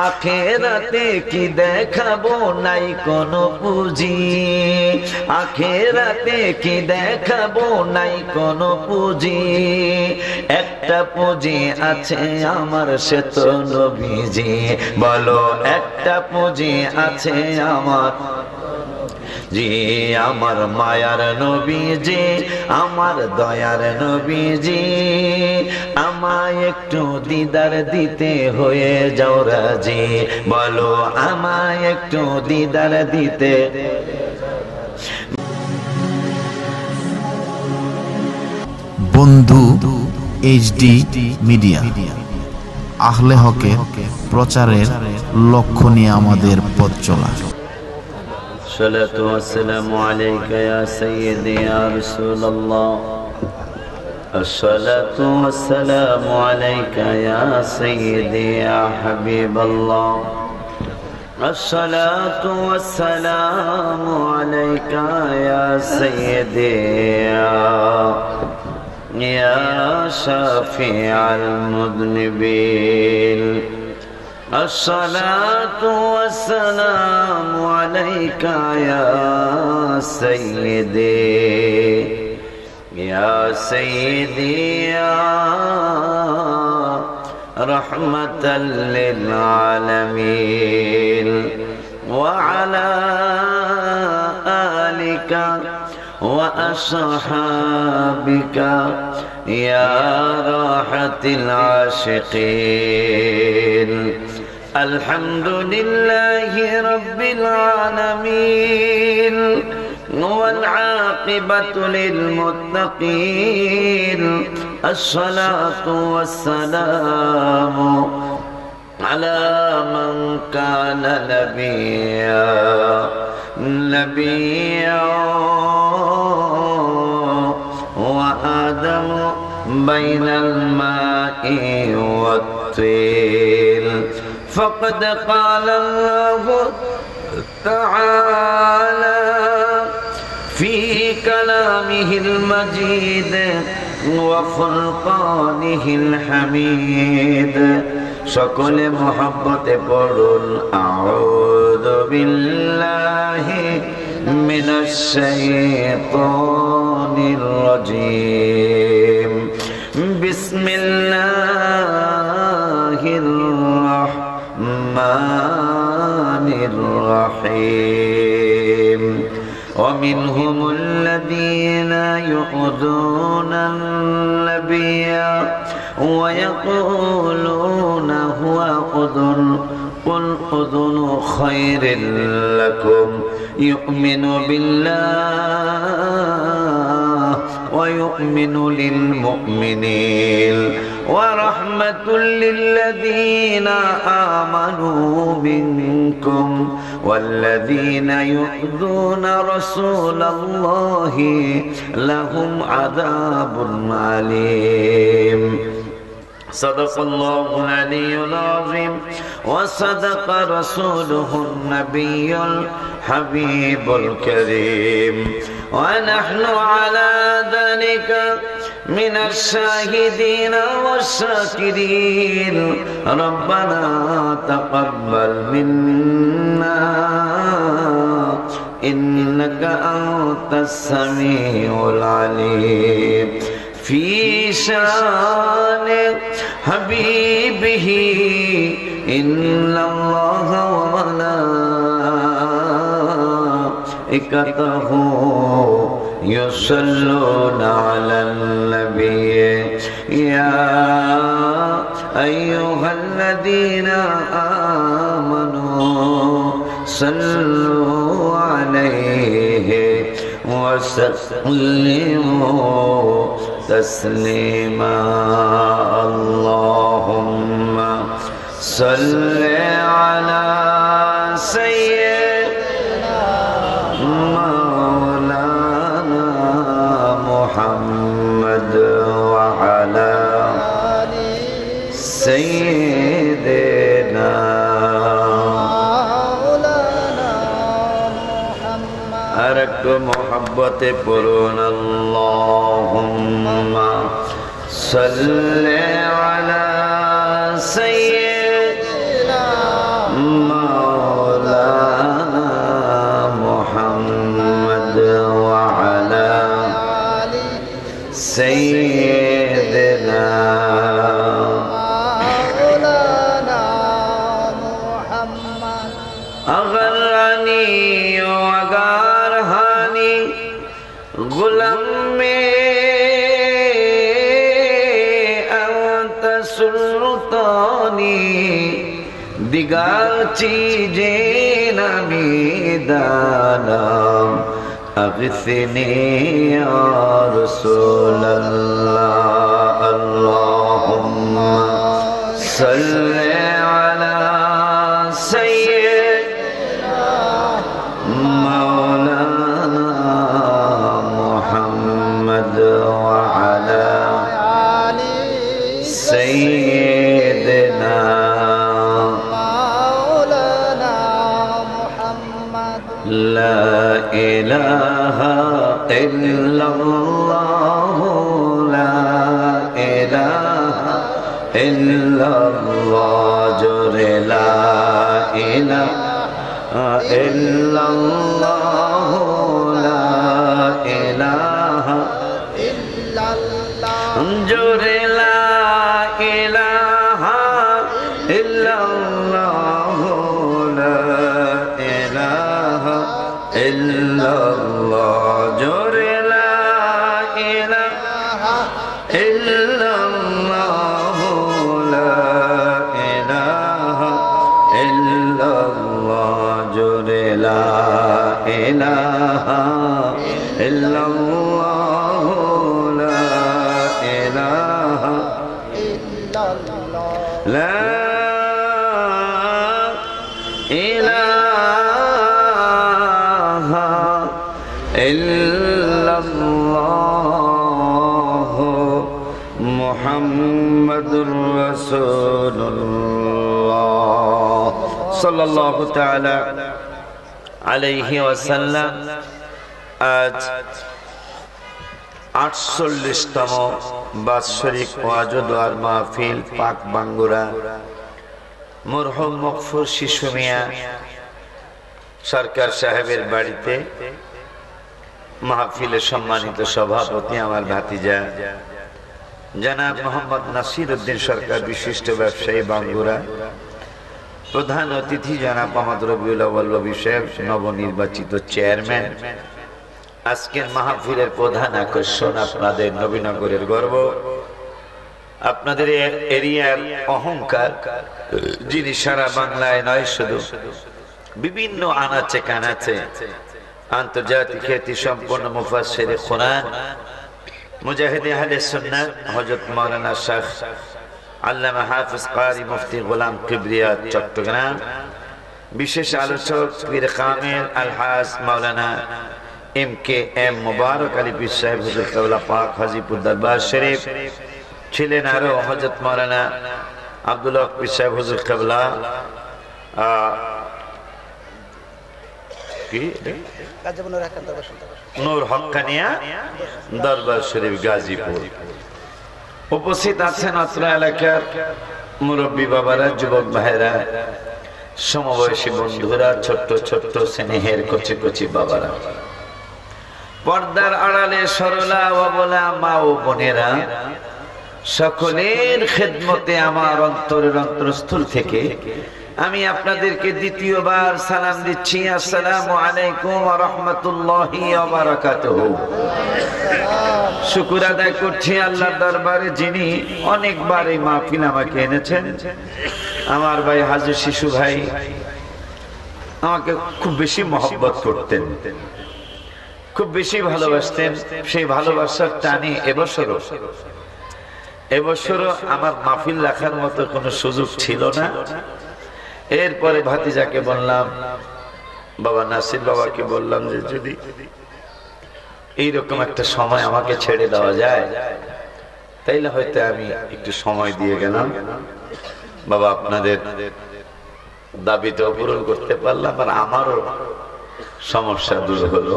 আখেরাতে কি দেখাবো নাই কোনো পুঁজি, আখেরাতে কি দেখাবো নাই কোনো পুঁজি, একটা পুঁজি আছে আমার সে তো নবীজি। বলো একটা পুঁজি আছে আমার জি, আমার মায়ার নবীজি, আমার দয়ার নবীজি। আমায় একটু দিদার দিতে হয়ে যাও রাজি। বলো আমায় একটু দিদার দিতে। বন্ধু এইচডি মিডিয়া আহলে হকের প্রচারের লক্ষ্য নিয়ে আমাদের পথ চলা। الصلاة والسلام عليك يا سيدي يا رسول الله، الصلاة والسلام عليك يا سيدي يا حبيب الله، الصلاة والسلام عليك يا سيدي يا شافع المذنبين، الصلاة والسلام عليك يا سيدي يا سيدي يا رحمة للعالمين، وعلى آلك وأصحابك يا راحة العاشقين. الحمد لله رب العالمين، والعاقبة للمتقين، الصلاة والسلام على من كان نبيا وآدم بين الماء والطين. فقد قال الله تعالى في كلامه المجيد وفرقانه الحميد. সকল মহব্বতে পড়ুন আউযু বিল্লাহি মিনাশ শাইতানির রাজীম। বিসমিল্লাহির রাহমানির রহিম। ومنهم الذين يؤذون النبي ويقولون هو أذن قل أذن خير لكم يؤمن بالله ويؤمن للمؤمنين ورحمة للذين آمنوا منكم والذين يؤذون رسول الله لهم عذاب عليم. صدق الله العلي العظيم وصدق رسوله النبي الحبيب الكريم، ونحن على ذلك من الشاهدين والشاكرين. ربنا تقبل منا إنك أنت السميع العليم. في شان حبيبه إن الله وملائكته يصلون على النبي يا أيها الذين آمنوا صلوا عليه وسلموا تسليما. اللهم صل على سيدنا مولانا محمد وعلى سيدنا مولانا محمد. أرك محبة برون اللهم صل على سيدنا अगरनी अगरहानी गुलाम में अंत सुल्तानी दिगार चीजें नमी दानम अग़िथनी या रसूल अल्लाह अल्लाहुम्मा सल्ली अला सय्यिदना मौलाना मुहम्मद व अला आलि सय्यिदना मौलाना मुहम्मद ला इलाहा इल्लल्लाह ला इलाहा इल्लल्लाह जोरे ला इलाहा इल्लल्लाह ला इलाहा इल्लल्लाह जोरे ला इलाहा इल्लल्लाह ला इलाहा इल्लल्लाह जोरे ला इलाहा इल्लल्लाह ला इलाहा इल्लल्लाह जोरे ला इलाहा इल्लल्लाह ला इलाहा इल्लल्लाह ला इलाहा इल्लल्लाह मुहम्मदुर रसूलुल्लाह सल्लल्लाहु ताला अलैहि वसल्लम। आज 48तम बाৎসরিক ওয়াজ ও দোয়ার মাহফিল পাক বাঙ্গুরা মরহুম মকফুর শিশু মিয়া সরকার সাহেবের বাড়িতে মাহফিলের সম্মানিত সভাপতি আমার ভাতিজা জনাব মোহাম্মদ নাসির উদ্দিন সরকার বিশিষ্ট ব্যবসায়ী বাঙ্গুরা, প্রধান অতিথি জনাব মোহাম্মদ রবিউল আউয়াল বিষয়ক নবনির্বাচিত চেয়ারম্যান। আজকের মাহফিলের প্রধান আকর্ষণ আপনাদের নবীনগরের গর্ব, আপনাদের এরিয়ার অহংকার, যিনি সারা বাংলায় নয় শুধু বিভিন্ন আনাচে কানাচে আন্তর্জাতিক খ্যাতি সম্পন্ন মুফাসসিরে কুরআন মুজাহিদে আহলে সুন্নাহ হযরত মাওলানা শাহ আল্লামা হাফেজ কারি মুফতি গোলাম কিবরিয়া চট্টগ্রাম, বিশেষ আলোচক পীর কামেল আলহাজ মাওলানা MKM মুবারক আলী পীর সাহেব হুজুর কেবলা পাক হাজীপুর দরবার শরীফ ছিলেন, আরো হযরত মাওলানা আব্দুল্লাহ পীর সাহেব হুজুর কেবলা নূর হক্কানিয়া দরবার শরীফ গাজীপুর। উপস্থিত আছেন অত্র এলাকার মুরব্বী বাবারা, যুবক ভাইরা, সমবয়সী বন্ধুরা, ছোট্ট ছোট্ট স্নেহের কচি কচি বাবারা, পর্দার আড়ালে সরলা অবলা মা ও বোনেরা, সকলের খেদমতে আমার অন্তরের অন্তরস্থল থেকে আমি আপনাদেরকে দ্বিতীয়বার সালাম দিচ্ছি। আসসালামু আলাইকুম ওয়া রাহমাতুল্লাহি ওয়া বারাকাতুহু। শুকর আদায় করছি আল্লাহর দরবারে, যিনি অনেকবার এই মাহফিল আমাকে এনেছেন। আমার ভাই হাজী শিশু ভাই আমাকে খুব বেশি মহব্বত করতেন, খুব বেশি ভালোবাসতেন। সেই ভালোবাসার টানে এবছরও আমার মাহফিল রাখার মতো কোনো সুযোগ ছিল না। এরপরে ভাতিজাকে বললাম, বাবা নাসির বাবাকে বললাম যে যদি এইরকম একটা সময় আমাকে ছেড়ে দেওয়া যায় তাইলে হয়তো আমি একটু সময় দিয়ে গেলাম। বাবা আপনাদের দাবিটাও পূরণ করতে পারলাম, আর আমারও সমস্যা দূর হলো।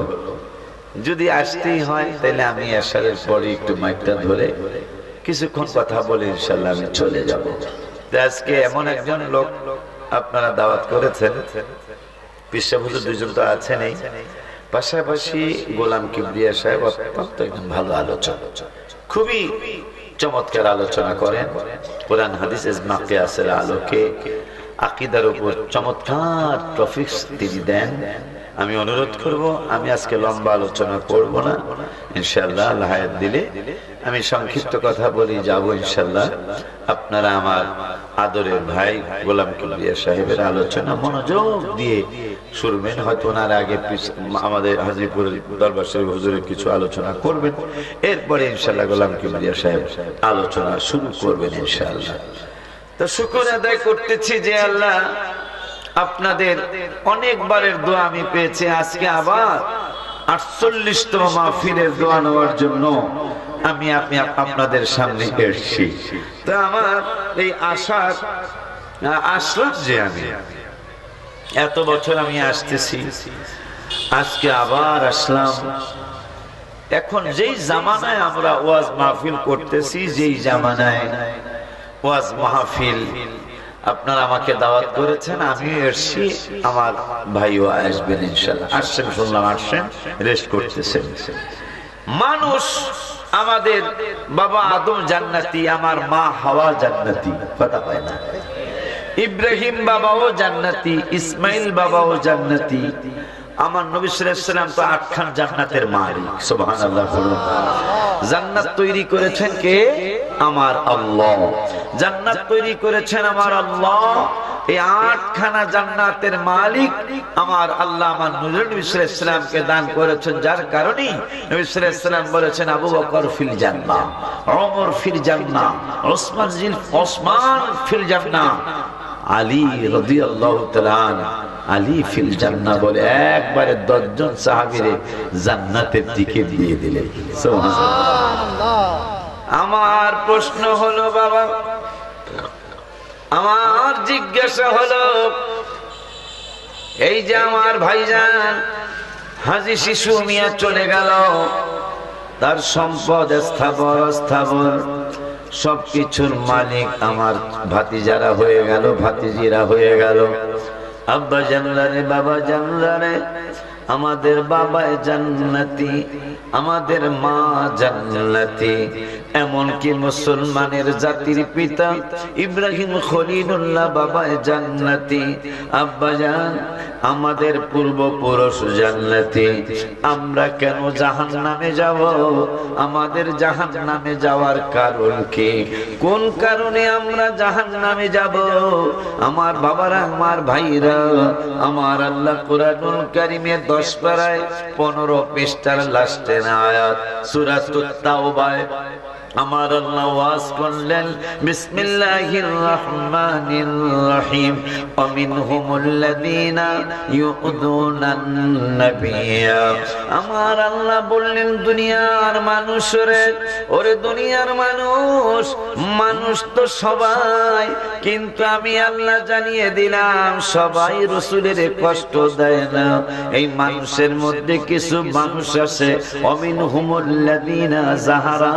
যদি আসতেই হয় তাইলে আমি আসারের পরে একটু মাইকটা ধরে কিছুক্ষণ কথা বলে ইনশাল্লাহ আমি চলে যাব। আজকে এমন একজন লোক আপনারা দাওয়াত করেছেন, পীর সাহেব হুজুর দুইজন তো আছেনই, পাশাপাশি গোলাম কিবরিয়া সাহেব অত্যন্ত একজন ভালো আলোচক, খুবই চমৎকার আলোচনা করেন কোরআন হাদিস ইজমা কিয়াসের আলোকে। আকীদার উপর চমৎকার টপিকস তিনি দেন। আমি অনুরোধ করব, আমি আজকে লম্বা আলোচনা করব না, ইনশাআল্লাহ আল্লাহ হায়াত দিলে আমি সংক্ষিপ্ত কথা বলি যাব ইনশাআল্লাহ। আপনারা আমার আদরের ভাই গোলাম কিবরিয়া সাহেবের আলোচনা মনোযোগ দিয়ে শুনবেন। হয়তো ওনার আগে আমাদের হাজীপুর দরবার শরীফ হুজুরের কিছু আলোচনা করবেন, এরপরে ইনশাআল্লাহ গোলাম কিবরিয়া সাহেব আলোচনা শুরু করবেন ইনশাআল্লাহ। তো শুকর আদায় করতেছি যে আল্লাহ আপনাদের অনেকবারের দোয়া আমি পেয়েছি। আজকে আবার 48তম মাহফিলের দোয়া নেওয়ার জন্য আমি আপনাদের সামনে এসেছি। তো আমার এই আশার আসলাম যে আমি এত বছর আমি আসতেছি, আজকে আবার আসলাম। এখন যেই জামানায় আমরা ওয়াজ মাহফিল করতেছি, যেই জামানায় ওয়াজ মাহফিল আপনারা আমাকে দাওয়াত করেছেন, আমিও এসেছি, আমার ভাইও আসবেন ইনশাআল্লাহ। আসছেন, শুনলাম আসছেন, রেস্ট করতেছেন। মানুষ আমাদের বাবা আদম জান্নাতি, আমার মা হাওয়া জান্নাতি, কথা পায় না। ইব্রাহিম বাবাও জান্নাতি, ইসমাইল বাবাও জান্নাতি। আমার নবী সাল্লাল্লাহু আলাইহি ওয়াসাল্লাম তো 8খান জান্নাতের মালিক, সুবহানাল্লাহ। জান্নাত তৈরি করেছেন কে? আমার আল্লাহ। জান্নাত তৈরি করেছেন আমার আল্লাহ। এই 8খানা জান্নাতের মালিক আমার আল্লাহ আমার নবী সাল্লাল্লাহু আলাইহি ওয়াসাল্লামকে দান করেছেন, যার কারণে নবী সাল্লাল্লাহু আলাইহি ওয়াসাল্লাম বলেছেন আবু বকর ফিল জান্নাহ, ওমর ফিল জান্নাহ, ওসমান ফিল জান্নাহ, আলী রাদিয়াল্লাহু তাআলা আলী ফিল জান্নাহ বলে একবারে 10 জন সাহাবীরে জান্নাতের টিকিট দিয়ে দিলেন, সুবহানাল্লাহ। আমার প্রশ্ন হলো বাবা, আমার জিজ্ঞাসা হলো, এই যে আমার ভাইজান হাজী শিশু মিয়া চলে গেল, তার সম্পদ স্থাবর অস্থাবর সবকিছুর মালিক আমার ভাতিজারা হয়ে গেল, ভাতিজিরা হয়ে গেল। আব্বা জানলারে, বাবা জানলারে, আমাদের বাবা জান্নাতি, আমাদের মা জান্নাতি, এমনকি মুসলমানের জাতির পিতা ইব্রাহিম খলিলুল্লাহ বাবা জান্নাতি। আব্বাজান আমাদের পূর্বপুরুষ জান্নাতি, আমরা কেন জাহান্নামে যাব? আমাদের জাহান্নামে যাওয়ার কারণ কি? কোন কারণে আমরা জাহান্নামে যাব? আমার বাবারা, আমার ভাইরা, আমার আল্লাহ কুরআনুল কারীমে 10 পারায় 15 পৃষ্ঠার লাস্টের আয়াত সূরাতুত তাওবায় আমার আল্লাহ ওয়াজ করলেন, বিসমিল্লাহির রহমানির রহিম, ওয়া মিনহুমুল্লাযীনা ইউযুনান নাবিয়্যা। আমার আল্লাহ বললেন, দুনিয়ার মানুষরে, ওরে দুনিয়ার মানুষ, মানুষ তো সবাই, কিন্তু আমি আল্লাহ জানিয়ে দিলাম সবাই রাসূলের কষ্ট দেয় না। এই মানুষের মধ্যে কিছু মানুষ আছে, ওয়া মিনহুমুল্লাযীনা যাহারা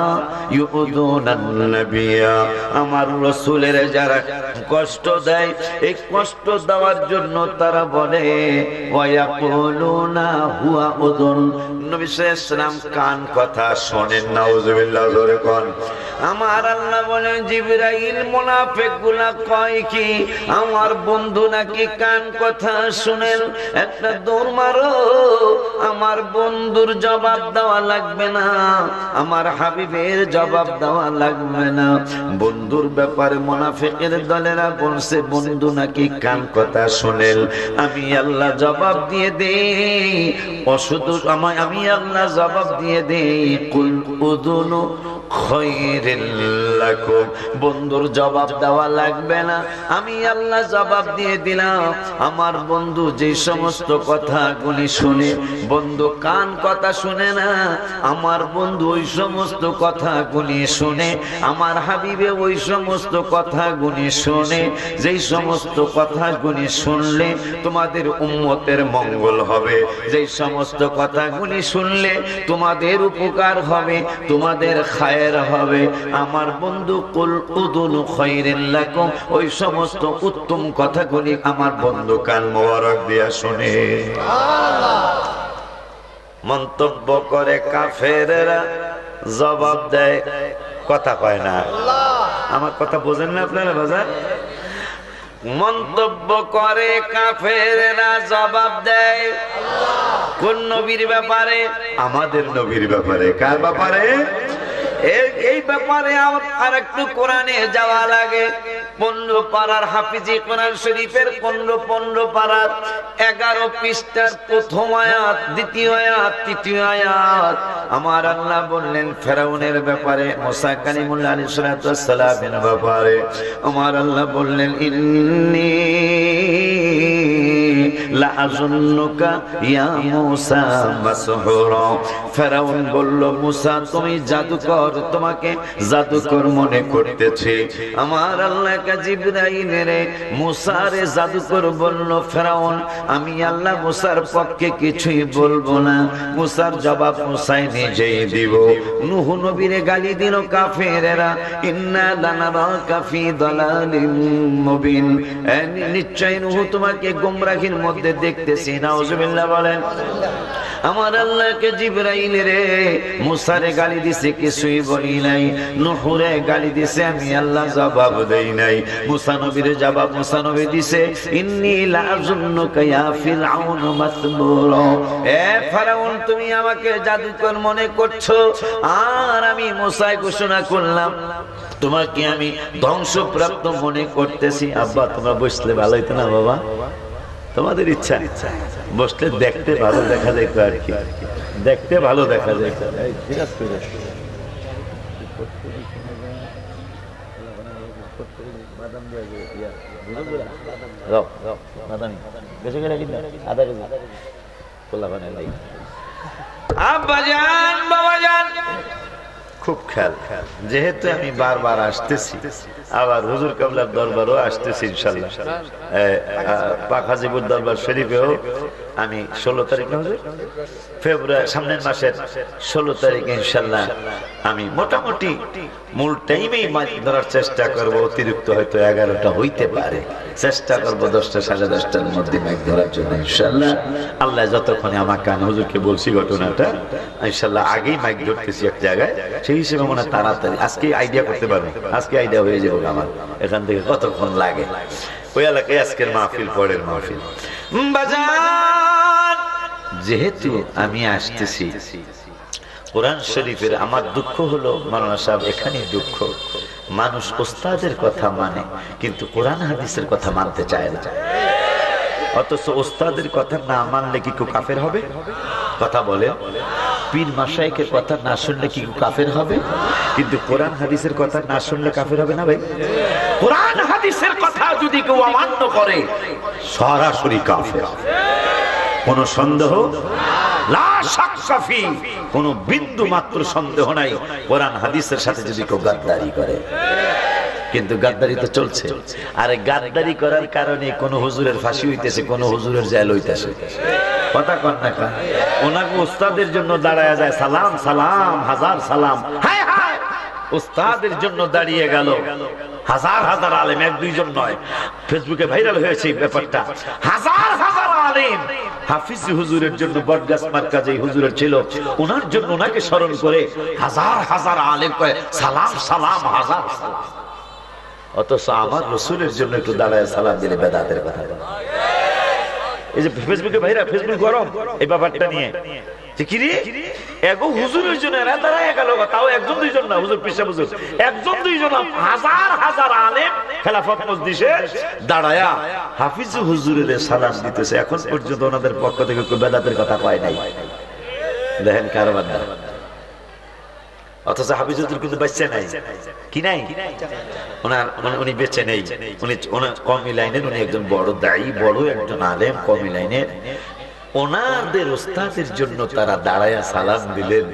আমার রাসূলের যারা কষ্ট দেয়, এই কষ্ট দেওয়ার জন্য তারা বলে ওয়ায়াকুলুনা হুয়া উযুন। নবী সাল্লাল্লাহু আলাইহি ওয়াসাল্লাম কান কথা শোনেন, নাউযুবিল্লাহ, জোরে কোন। আমার আল্লাহ বলেন, জিবরাইল মুনাফিকগুলা কয় কি আমার বন্ধু নাকি কান কথা শুনেন? একটা দৌড় মারো, আমার বন্ধুর জবাব দেওয়া লাগবে না, আমার হাবিবের জবাব দেওয়া লাগবে না। বন্ধুর ব্যাপারে মুনাফিকের দলেরা বলছে বন্ধু নাকি কান কথা শোনেন। আমি আল্লাহ জবাব দিয়ে দেই, অশুধু আমি আল্লাহ জবাব দিয়ে দেই, কুল উযুনু খায়রুল লাকুম। বন্ধুর জবাব দেওয়া লাগবে না, আমি আল্লাহ জবাব দিয়ে দিলাম। আমার বন্ধু যে সমস্ত কথাগুলি শুনে, বন্ধু কান কথা শুনে না, আমার বন্ধু ওই সমস্ত কথাগুলি শুনে, আমার হাবিবে ওই সমস্ত কথাগুলি শুনে, যেই সমস্ত কথাগুলি শুনলে তোমাদের উম্মতের মঙ্গল হবে, যেই সমস্ত কথাগুলি শুনলে তোমাদের উপকার হবে, তোমাদের খায়ের হবে। আমার বন্ধু কুল উযুনু খায়রুল লাকুম, ওই সমস্ত উত্তম কথাগুলি আমার বন্ধু কান মোবারক দিয়া শুনে। মন্তব্য করে কাফেররা, জবাব দেয়, কথা কয় না। আমার কথা বোঝেন না আপনারা বাজার? মন্তব্য করে কাফেররা জবাব দেয় কোন নবীর ব্যাপারে? আমাদের নবীর ব্যাপারে। কার ব্যাপারে? এই ব্যাপারে আর একটু কোরআনে যাওয়া লাগে। 15 পারার হাফিজি কোরআন শরীফের 15 পারার 11 পৃষ্ঠার প্রথম আয়াত, দ্বিতীয় আয়াত, তৃতীয় আয়াত আমার আল্লাহ বললেন ফেরাউনের ব্যাপারে, মুসা কালিমুল্লাহ আলাইহিস সালাতু ওয়াস সালামের ব্যাপারে আমার আল্লাহ বললেন ইন্নী লা আযুন্নুকা ইয়া মুসা মাসহুরা। ফেরাউন বলল মুসা তুমি জাদুকর, তোমাকে জাদুকর মনে করতেছি। আমার আল্লাহ জিবরাইল রে মুসারে জাদুকর বলল। ফেরাউন আমি আল্লাহ মুসার পক্ষে কিছুই বলবো না, মুসার জবাব মুসাই নিজেই দিব। নূহ নবীরে গালি দিল কাফেরেরা, ইন্না লানারাকা ফি দালালিম মুবিন, নিশ্চয় নূহ তোমাকে গোমরাহির মধ্যে দেখতেছি। নাউজুবিল্লাহ বলেন। আমার আল্লাহকে জিবরাইল রে মুসারে গালি দিছে, কিছুই বলি নাই। নূহরে গালি দিছে, আমি আল্লাহ জবাব দেই নাই। মুসা নবীর জবাব মুসা নবী দিছে ইন্নী লা আযুন্নুকা ইয়া ফিরআউন মাসবুরা। এ ফেরাউন তুমি আমাকে জাদুকর মনে করছো, আর আমি মুসা ঘোষণা করলাম তোমাকে আমি ধ্বংসপ্রাপ্ত মনে করতেছি। আব্বা তোমরা বসলে ভালো হইতো না বাবা? তোমাদের ইচ্ছা বসলে দেখতে ভালো দেখা যেত আর কি, দেখতে ভালো দেখা যেত। আব্বাজান বাবাজান খুব খেয়াল, যেহেতু আমি বারবার আসতেছি, আবার হুজুর কাবলার দরবারও আসতেছি ইনশাআল্লাহ, পাক হাজীপুর দরবার শরীফেও আমি 16 তারিখ না হুজুর, ফেব্রুয়ারি সামনের মাসের 16 তারিখে ইনশাআল্লাহ আমি মোটামুটি মূল টাইমেই মাছ ধরার চেষ্টা করব। অতিরিক্ত হয়তো 11টা হইতে পারে, চেষ্টা করব 10টা সাড়ে 10টার মধ্যে মাছ ধরার জন্য ইনশাআল্লাহ। আল্লাহ যতক্ষণে আমার কান হুজুরকে বলছি ঘটনাটা, ইনশাআল্লাহ আগেই মাইক ধরতেছি এক জায়গায়, সেই হিসেবে মনে তাড়াতাড়ি আজকে আইডিয়া করতে পারবো, আজকে আইডিয়া হয়ে যাবে আমার। এখান থেকে কতক্ষণ লাগে ওই এলাকায় আজকের মাহফিল, পরের মাহফিল। বাজার যেহেতু আমি আসতেছি কোরআন শরীফের, আমার দুঃখ হলো মাওলানা সাহেব এখানে দুঃখ, মানুষ ওস্তাদের কথা মানে কিন্তু কোরআন হাদিসের কথা মানতে চায় না। অথচ ওস্তাদের কথা না মানলে কি কেউ কাফের হবে? কথা বলে। পীর মাশায়েখের কথা না শুনলে কি কাফের হবে? কিন্তু কোরআন হাদিসের কথা না শুনলে কাফের হবে না ভাই? কোরআন হাদিসের কথা যদি কেউ অমান্য করে সরাসরি কাফের, কোন সন্দেহ লা শাক্কা ফি, কোন বিন্দু মাত্র সন্দেহ নাই। কোরআন হাদিসের সাথে যদি কেউ গাদ্দারি করে, কিন্তু গাদ্দারি তো চলছে, আর গাদ্দারি করার কারণে কোন হুজুরের ফাঁসি হইতেছে, কোন হুজুরের জেল হইতেছে। কথা কন না কেন? ওনাকে উস্তাদের জন্য দাঁড়ায় যায় সালাম সালাম হাজার সালাম, হায় হায় উস্তাদের জন্য দাঁড়িয়ে গেল হাজার হাজার আলেম, এক দুইজন নয়। ফেসবুকে ভাইরাল হয়েছে ব্যাপারটা, হাজার হাজার আলেম হাফিজ হুজুরের জন্য বটগাছ মার্কা যে হুজুরের ছিল, ওনার জন্য ওনাকে স্মরণ করে হাজার হাজার আলেম কয় সালাম সালাম হাজার সালাম। অথচ আমার রসুলের জন্য একটু দাঁড়ায় সালাম দিলে বেদাতের কথা। এই যে ফেসবুকে ভাইরা, ফেসবুক গরম এই ব্যাপারটা নিয়ে, যে কি রে এগো হুজুরের জন্য এরা দাঁড়ায় গেল, তাও একজন দুইজন না, হুজুর পিসা হুজুর একজন দুইজন, হাজার হাজার আলেম খেলাফত মজলিসে দাঁড়ায়া হাফিজ হুজুরের সালাম দিতেছে। এখন পর্যন্ত ওনাদের পক্ষ থেকে কেউ বেদাতের কথা কয় নাই। দেখেন কারবার না। অথচ হাফিজ হুজুর কিন্তু বেঁচে নাই, কি নাই, উনি বেঁচে নেই, উনি কওমি লাইনের, উনি একজন বড় দায়ী, বড় একজন আলেম কওমি লাইনের। ওনাদের উস্তাদের জন্য তারা দাঁড়ায়া সালাম দিলেন,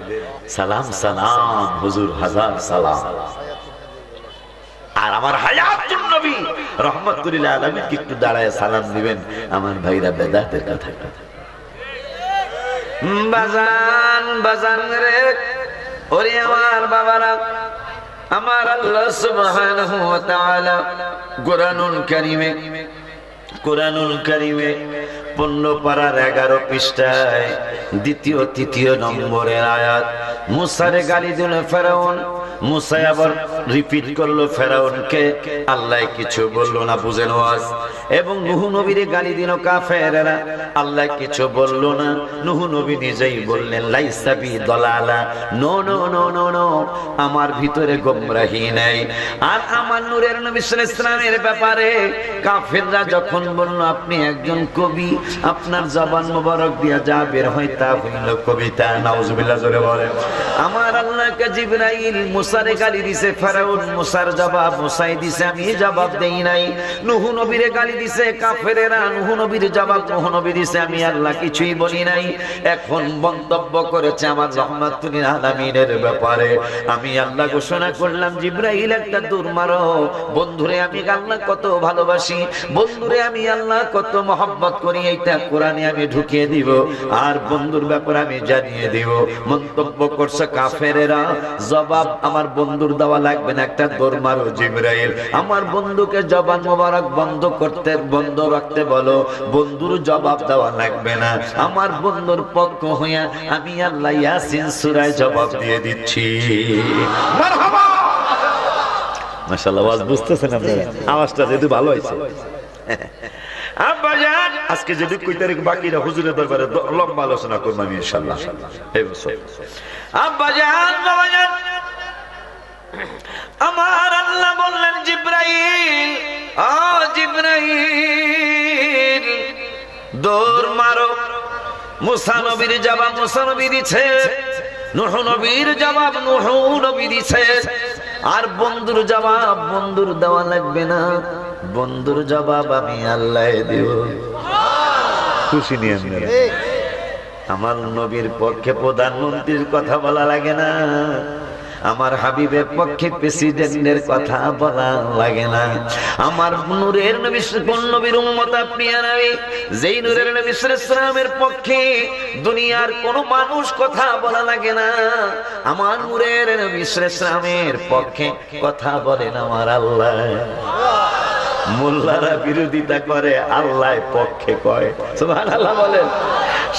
সালাম সালাম হুজুর হাজার সালাম। আর আমার হায়াতুন নবী রাহমাতুল লিল আলামিন কি একটু দাঁড়ায়া সালাম দিবেন? আমার ভাইরা বেদাতের কথা। বাজান বাজান রে ওরে আমার বাবারা, আমার আল্লাহ সুবহানাহু ওয়া তাআলা কুরআনুল কারীমে 15 পারার 11 পৃষ্ঠায় দ্বিতীয় তৃতীয় নম্বরের আয়াত, মুসারে গালি দিল ফেরাউন, মুসা আবার রিপিট করলো ফেরাউনকে, আল্লাহ কিছু বললো না, বুঝেন ওয়াজ। এবং নূহ নবীরে গালি দিল কাফেররা, আল্লাহ কিছু বললো না। নূহ নবী নিজেই বললেন লাইসা বি দালালা, no no no no no, আমার ভিতরে গোমরাহি নাই। আর আমার নূরের নবী সাল্লাল্লাহু আলাইহি ওয়াসাল্লামের ব্যাপারে কাফেররা যখন বলল আপনি একজন কবি, আপনার জবান মোবারক দিয়া যা বের হয় তা হইল কবিতা, নাউজুবিল্লাহ জোরে বলে। আমার আল্লাহকে জিবরাইল মুসারে গালি দিছে, ফেরাউন মুসার জবাব মুসাই দিছে, আমি জবাব দেই নাই। নূহ নবীরে গালি দিছে কাফেরেরা, নূহ নবীর জবাব নূহ নবী দিছে, আমি আল্লাহ কিছুই বলি নাই। এখন মন্তব্য করেছে আমার রহমাতুল আলামিনের ব্যাপারে। আমি আল্লাহ ঘোষণা করলাম জিবরাইল একটা দূর মারো। বন্ধুরে আমি আল্লাহ কত ভালোবাসি, বন্ধুরে আমি আল্লাহ কত মহব্বত করি, এইটা কোরআনে আমি ঢুকিয়ে দিব আর বন্ধুর ব্যাপারে আমি জানিয়ে দিব। মন্তব্য করছে কাফেরেরা, জবাব আমার বন্ধুর দেওয়া লাগবে না, একটা দৌড় মারো জিবরাইল, আমার বন্ধুকে জবান মোবারক বন্ধ রাখতে বলো, বন্ধুর জবাব দেওয়া লাগবে না, আমার বন্ধুর পক্ষ হইয়া আমি আল্লাহ ইয়াসিন সূরায় জবাব দিয়ে দিচ্ছি। মারহাবা, মাশাআল্লাহ। আওয়াজ বুঝতেছেন আপনারা? আওয়াজটা যদি ভালো হয়েছে। আব্বাজান আজকে যদি 2 তারিখ বাকিরা হুজুরের দরবারে লম্বা আলোচনা করব আমি ইনশাআল্লাহ এই বছর। আব্বাজান বাবাজান, আমার আল্লাহ বললেন জিবরাইল, ও জিবরাইল দৌড় মারো। মুসা নবীর জবাব মুসা নবী দিছে, নূহ নবীর জবাব নূহ নবী দিছে। আর বন্ধুর জবাব বন্ধুর দেওয়া লাগবে না, বন্ধুর জবাব আমি আল্লাহ দেব। খুশি নিয়ে আমার নবীর পক্ষে প্রধানমন্ত্রীর কথা বলা লাগে না, আমার হাবিবের পক্ষে প্রেসিডেন্টের কথা বলা লাগে না। আমার নূরের নবী কোন নবীর উম্মত আপনি আর আমি, যেই নূরের নবী সাল্লাল্লাহু আলাইহি ওয়াসাল্লামের পক্ষে দুনিয়ার কোন মানুষ কথা বলা লাগে না। আমার নূরের নবী সাল্লাল্লাহু আলাইহি ওয়াসাল্লামের পক্ষে কথা বলেন আমার আল্লাহ। মোল্লারা বিরোধিতা করে, আল্লাহ পক্ষে কয়, সুবহানাল্লাহ বলেন।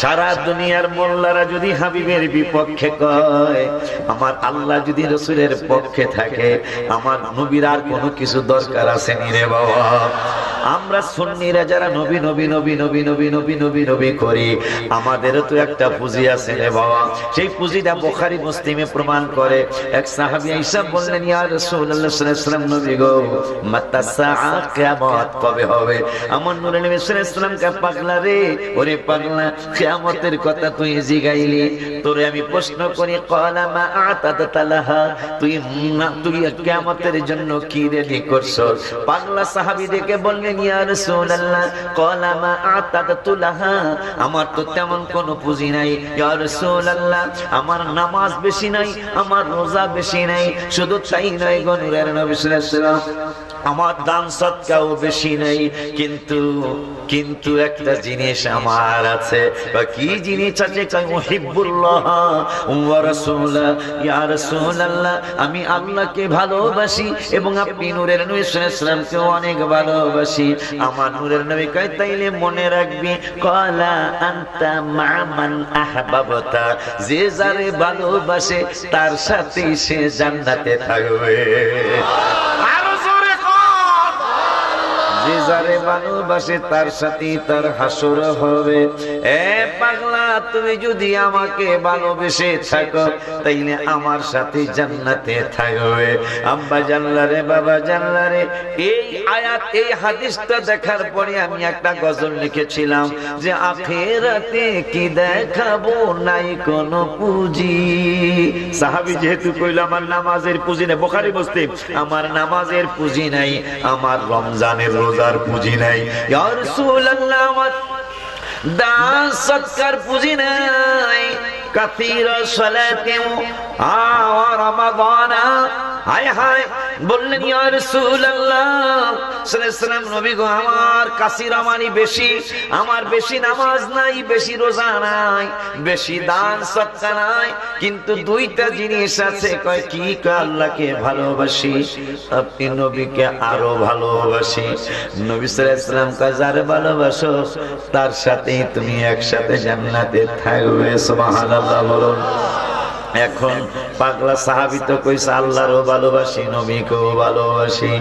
সারা দুনিয়ার মোল্লারা যদি হাবিবের বিপক্ষে কয়, আমার আল্লাহ যদি রাসূলের পক্ষে থাকে, আমার নবীর আর কোনো কিছু দরকার আছে নি রে বাবা? আমরা সুন্নিরা যারা নবী নবী নবী নবী নবী নবী নবী নবী করি, আমাদেরও তো একটা পুঁজি আছে রে বাবা। সেই পুঁজিটা বুখারী মুসলিমে প্রমাণ করে। এক সাহাবী আয়েশা বললেন, ইয়া রাসূলুল্লাহ সাল্লাল্লাহু আলাইহি ওয়াসাল্লাম, নবী গো মাতা সাআ, কিয়ামত কবে হবে? আমার নূরের নবী সাল্লাল্লাহু আলাইহি ওয়াসাল্লাম কে পাগলা রে, ওরে পাগলা, কিয়ামতের কথা তুই জিগাইলি, তোরে আমি প্রশ্ন করি, ক্বালা মা আতাদতা লাহা, তুই কিয়ামতের জন্য কি রেডি করছস? পাগলা সাহাবী দেখে বললেন, ইয়া রাসূলুল্লাহ, ক্বালা মা আতাদতু লাহা, আমার তো তেমন কোনো পুঁজি নাই। ইয়া রাসূলুল্লাহ, আমার নামাজ বেশি নাই, আমার রোজা বেশি নাই, শুধু তাই নয় গো নূরের নবী সাল্লাল্লাহু আলাইহি ওয়াসাল্লাম, আমার দান সদকাও বেশি নাই, কিন্তু একটা জিনিস আমার আছে। কি জিনিস আছে? মুহিব্বুল্লাহ ওয়া রাসূলা, ইয়া রাসূলুল্লাহ, আমি আল্লাহকে ভালোবাসি এবং আপনি নূরের নবী সাল্লাল্লাহু আলাইহি ওয়াসাল্লামকে অনেক ভালোবাসি। আমার নূরের নবী কয়, তাইলে মনে রাখবি, ক্বালা আনতা মা মান আহবাবতা, যে যারে ভালোবাসে তার সাথে সে জান্নাতে থাকবে। যে যারে ভালোবাসে তার সাথে তার হাসর হবে। এ পাগলা, তুমি যদি আমাকে ভালোবেসে থাকো, তাইলে আমার সাথে জান্নাতে থাকবে। আব্বা জানলা রে, বাবা জানলা রে, এই আয়াত এই হাদিসটা দেখার পরে আমি একটা গজল লিখেছিলাম যে আখিরাতে কি দেখাবো, নাই কোনো পুঁজি। সাহাবী যেহেতু কইল আমার নামাজের পুঁজি নাই, বুখারী মুসলিম, আমার নামাজের পুঁজি নাই, আমার রমজানের রোজার পুঁজি নাই, ইয়া রাসূলুল্লাহ আমার দান সদকার পুঁজি নাই, কাসীর সালাতে ওয়া রমাদানা। হায় হায়, বললেন ইয়া রাসূলুল্লাহ সাল্লাল্লাহু আলাইহি ওয়াসাল্লাম, নবী গো আমার কাসীর আমারই বেশি, আমার বেশি নামাজ নাই, বেশি রোজা নাই, বেশি দান সদকা নাই, কিন্তু দুইটা জিনিস আছে। কয় কি? আল্লাহকে ভালোবাসি, আপনি নবীকে আরো ভালোবাসি। নবী সাল্লাল্লাহু আলাইহি ওয়াসাল্লাম কয়, যারে ভালোবাসো তার সাথে তুমি একসাথে জান্নাতে থাকবে। সুবহানাল্লাহ বলুন। এখন পাগলা সাহাবী তো কইছে আল্লাহরও ভালোবাসি, নবীকেও ভালোবাসি।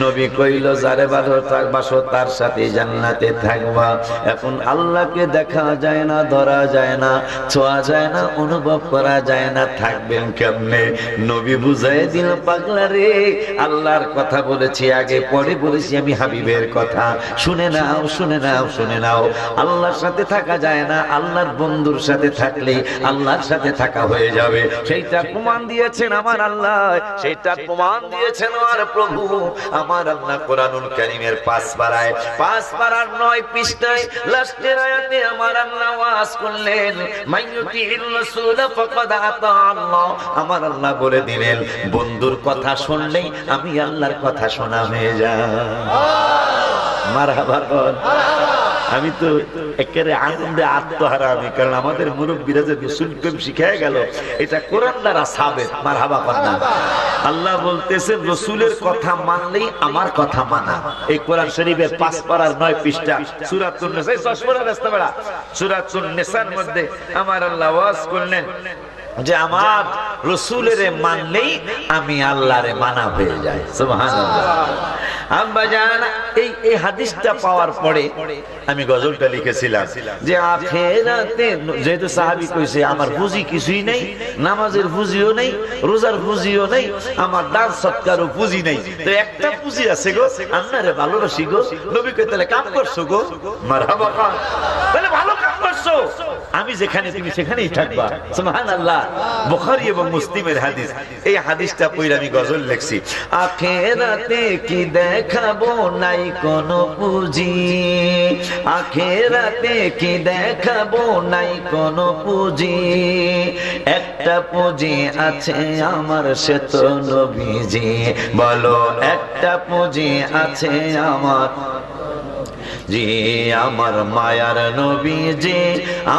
নবী কইল যারে ভালোবাসো তার সাথে জান্নাতে থাকবা। এখন আল্লাহকে দেখা যায় না, ধরা যায় না, ছোঁয়া যায় না, অনুভব করা যায় না, থাকবেন কেমনে? নবী বুঝাই দিল পাগলা রে, আল্লাহর কথা বলেছি আগে, পরে বলেছি আমি হাবিবের কথা। শুনে নাও, শুনে নাও, শুনে নাও। আল্লাহর সাথে থাকা যায় না, আল্লাহর বন্ধুর সাথে থাকলে আল্লাহর সাথে থাকা হয়ে যাবে। সেইটা প্রমাণ দিয়েছেন আমার আল্লাহ, সেইটা প্রমাণ দিয়েছেন আমার প্রভু। আমার আল্লাহ কোরআনুল কারীমের 5 পারায় 5 পারার 9 পৃষ্ঠায় লাস্টের আয়াতে আমার আল্লাহ ওয়াজ করলেন, মাইয়ুতির রাসূল ফাকাদ আতা আল্লাহ। আমার আল্লাহ বলে দিলেন বন্ধুর কথা শুনলেই আমি আল্লাহর কথা শোনা হয়ে যায়। মারহাবা বল। আমি তো একেবারে আনন্দে আত্মহারা আমি, কারণ আমাদের মুরব্বীরা যে রাসূল প্রেম শিখায় গেল এটা কোরআন দ্বারা সাবেত। মারহাবা কন্যা। আল্লাহ বলতেছে রাসূলের কথা মানলেই আমার কথা মানা। এই কোরআন শরীফের 5 পারার 9 পৃষ্ঠা সূরাতুন নিসা, সূরা রাস্তাবেলা সূরাতুন নিসার মধ্যে আমার আল্লাহ ওয়াজ করলেন যে আমার রাসূলের মানলেই আমি আল্লাহরে মানা হয়ে যায়। সুবহানাল্লাহ। আব্বা জান এই হাদিসটা পাওয়ার পরে আমি গজলটা লিখেছিলাম যে আখিরাতে, যেহেতু সাহাবী কইছে আমার পুঁজি কিছুই নেই, নামাজের পুঁজিও নেই, রোজার পুঁজিও নেই, আমার দান সৎকারও পুঁজি নেই, তো একটা পুঁজি আছে গো, আপনারে ভালোবাসি গো। নবী কই তাহলে কাম করছো গো। মারহাবা। তাহলে ভালো কাম করছো, আমি যেখানে তুমি সেখানেই থাকবা। সুবহানাল্লাহ। বুখারী এবং মুসলিমের হাদিস। এই হাদিসটা পড়ে আমি গজল লিখছি। আখিরাতে কি দেখাবো নাই কোনো পুঁজি, আখিরাতে কি দেখাবো নাই কোনো পুঁজি, একটা পুঁজি আছে আমার সে তো নবীজি। বলো একটা পুঁজি আছে আমার জি, আমার মায়ার নবীজি,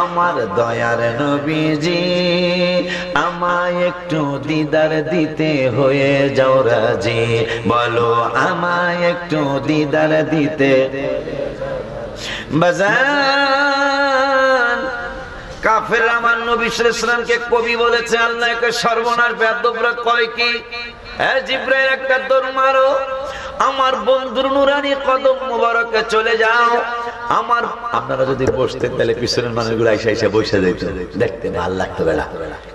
আমার দয়ার নবীজি। আমায় একটু দিদার দিতে হয়ে যাও রাজি। বলো আমায় একটু দিদার দিতে। বাজান কাফের আমার নবী সাল্লাল্লাহু আলাইহি ওয়াসাল্লামকে কবি বলেছে আল্লাহকে সর্বনাশ বেয়াদবরা কয় কি, হে জিবরাইল একটা দৌড় মারো, আমার বন্ধুর নুরানি কদম মুবারকে চলে যাও। আমার আপনারা যদি বসতেন তাহলে পিছনের মানুষগুলো এসে এসে বসে যেত, দেখতে ভালো লাগতো বেলা,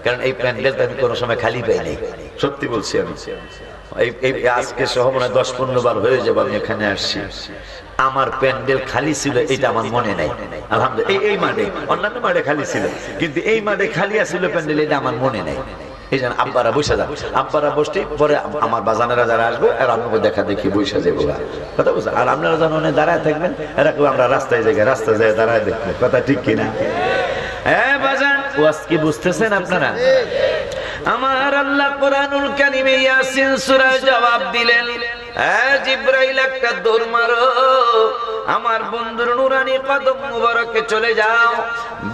কারণ এই প্যান্ডেলটা আমি কোনো সময় খালি পাইনি। সত্যি বলছি আমি, এই আজকে সহ মনে 10-15 বার হয়ে যাবো আমি এখানে আসছি। আমার প্যান্ডেল খালি ছিল এটা আমার মনে নাই। আলহামদুলিল্লাহ এই মাঠে, অন্যান্য মাঠে খালি ছিল, কিন্তু এই মাঠে খালি আছিল প্যান্ডেল এটা আমার মনে নাই। এই জন্য আব্বারা বসে যান, আব্বারা বসতে পরে আমার বাজানেরা যারা আসবে আর আপনাকে দেখা দেখি বসে যাবো কথা বুঝছেন। আর আপনারা যেন দাঁড়ায় থাকবেন, এরা কেউ আমরা রাস্তায় জায়গায় রাস্তায় যায় দাঁড়ায় দেখবেন, কথা ঠিক কিনা? হ্যাঁ বাজান, ওয়াজ কি বুঝতেছেন আপনারা? আমার আল্লাহ কোরআনুল কারীমে ইয়াসিন সূরায় জবাব দিলেন, জিবরাইল একটা দৌড় মারো, আমার বন্ধুর নুরানি কদম মুবারকে চলে যাও।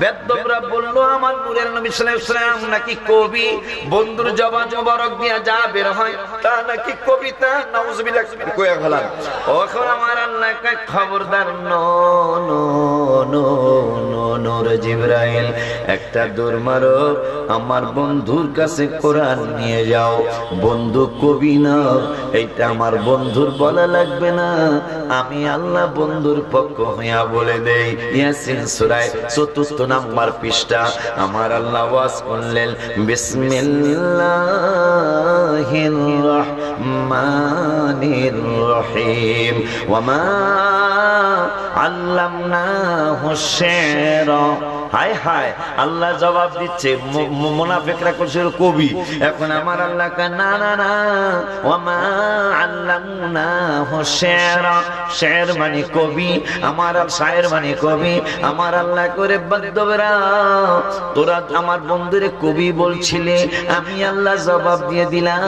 বেদবরা বলল আমার নূরের নবী সাল্লাল্লাহু আলাইহি ওয়াসাল্লাম নাকি কবি, বন্ধুর জবান মুবারক দিয়া যা বের হয় তা নাকি কবিতা। নাউজুবিল্লাহ কইয়া গেলাম। ওখন আমার আল্লাহ কয় খবরদার, নো নো নো নো নূর জিবরাইল একটা দৌড় মারো, আমার বন্ধুর কাছে কোরআন নিয়ে যাও। বন্ধু কবি না, এইটা আমার বন্ধুর বলা লাগবে না, আমি আল্লাহ বন্ধুর পক্ষ হইয়া বলে দেই। ইয়াসিন সূরায় ৪৪ নম্বর পৃষ্ঠা আমার আল্লাহ ওয়াজ করলেন, বিসমিল্লাহির রহমানির রহিম ওয়ামা আল্লামনাহু শি'রা। হায় হায়, আল্লাহ জবাব দিচ্ছে, মুনাফিকরা করছিল কবি, এখন আমার আল্লাহ না না না, ওয়ামা আল্লামনাহু শি'রা, শি'r মানে কবি, আমার শায়ের মানে কবি। আমার আল্লাহ করে বাদ্যবরা, তোরা আমার বন্ধুরে কবি বলছিলে, আমি আল্লাহ জবাব দিয়ে দিলাম,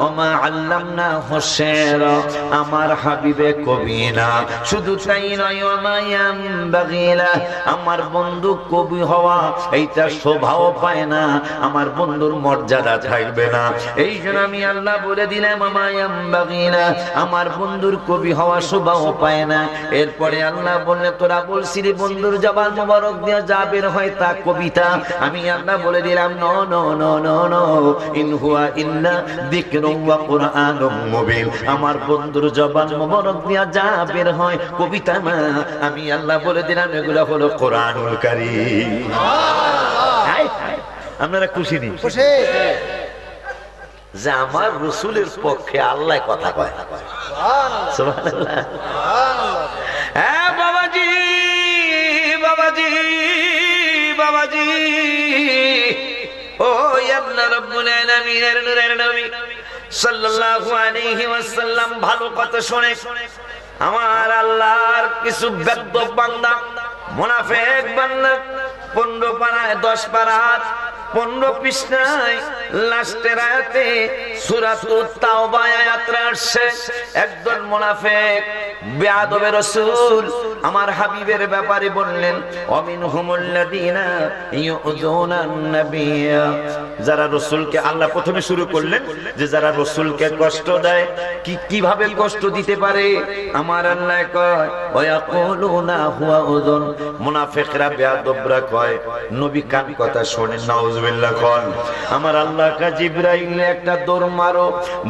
ওয়ামা আল্লামনাহু শি'রা, আমার হাবিবে কবি না। শুধু তাই নয়, ওয়ামা ইয়ামবাগি লা, আমার বন্ধু কবি হওয়া এইটা শোভাও পায় না, আমার বন্ধুর মর্যাদা থাকবে না। এই জন্য আমি আল্লাহ বলে দিলাম আমায়ামবাগিনা, আমার বন্ধুর কবি হওয়া শোভাও পায় না। এরপরে আল্লাহ বললে তোরা বলছিলি বন্ধুর জবান মোবারক দিয়ে যা বের হয় তা কবিতা। আমি আল্লাহ বলে দিলাম no no no no no, ইন হুয়া ইল্লা যিকরুন ওয়া কুরআনুম মুবিন, আমার বন্ধুর জবান মোবারক দিয়ে যা বের হয় কবিতা না, আমি আল্লাহ বলে দিলাম এগুলো হলো কোরআনুল কারীম। আপনারা খুশি নি যে আমার রাসূলের পক্ষে আল্লাহ কথা কয়? সুবহানাল্লাহ। হ্যাঁ বাবাজি, বাবাজি, বাবাজি, ও আল্লাহ রাব্বুল আলামিনের নূরের নবী সাল্লাল্লাহু আলাইহি ওয়াসাল্লাম ভালো কথা শুনে, আমার আল্লাহর কিছু বেয়াদব বান্দা, মুনাফিক বান্দা 15 পারায় 10 পারার 15 পৃষ্ঠায় লাস্টের আয়াতে সূরাতুত তাওবা আয়াতটা আসছে। একজন মুনাফিক বেয়াদবে রাসূল আমার হাবিবের ব্যাপারে বললেন ওয়ামিনহুমুল্লাযীনা ইউযুনান নাবিয়্যা, যারা রাসূলকে, আল্লাহ প্রথমে শুরু করলেন যে যারা রাসূলকে কষ্ট দেয়, কিভাবে কষ্ট দিতে পারে। আমার আল্লাহ কয় ওয়ায়াকুলুনা হুয়া উযুন, মুনাফিকরা বেয়াদবরা কয় নবী কান কথা শোনেন, নাউযুবিল্লাহ কন। আমার আল্লাহ কা জিবরাইল একটা দৌড় মারো,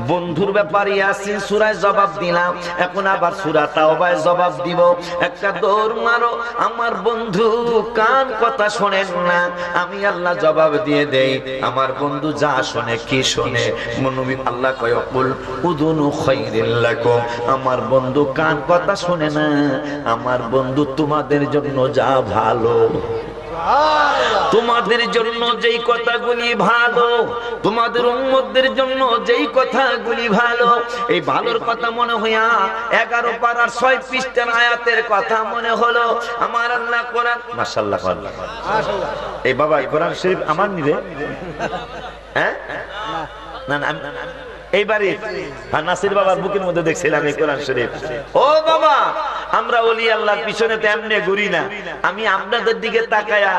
বন্ধুর ব্যাপারে ইয়াসিন সূরায় জবাব দিলাম, এখন আবার সূরা তাওবায় জবাব দিব, একটা দৌড় মারো, আমার বন্ধু কান কথা শোনেন না, আমি আল্লাহ জবাব দিয়ে দেই, আমার বন্ধু যা শোনে কি শোনে। নবী আল্লাহ কয় কুল উযুনু খায়রিল লাকুম, আমার বন্ধু কান কথা শোনে না, আমার বন্ধু তোমাদের জন্য যা ভালো, তোমাদের জন্য যেই কথাগুলি ভালো, তোমাদের উম্মতদের জন্য যেই কথাগুলি ভালো, এই ভালোর কথা মনে হইয়া 11 পারার 6 পৃষ্ঠার আয়াতের কথা মনে হলো। আমার আল্লাহ কোরআন, মাশাআল্লাহ মাশাআল্লাহ, এই বাবা কোরআন শরীফ আমার নিবে, হ্যাঁ না না এইবারে নাসির বাবার বুকের মধ্যে দেখছিলাম এই কোরআন শরীফ। ও বাবা, আমরা ওলি আল্লাহর পিছনে তেমনি ঘুরি না, আমি আপনাদের দিকে তাকায়া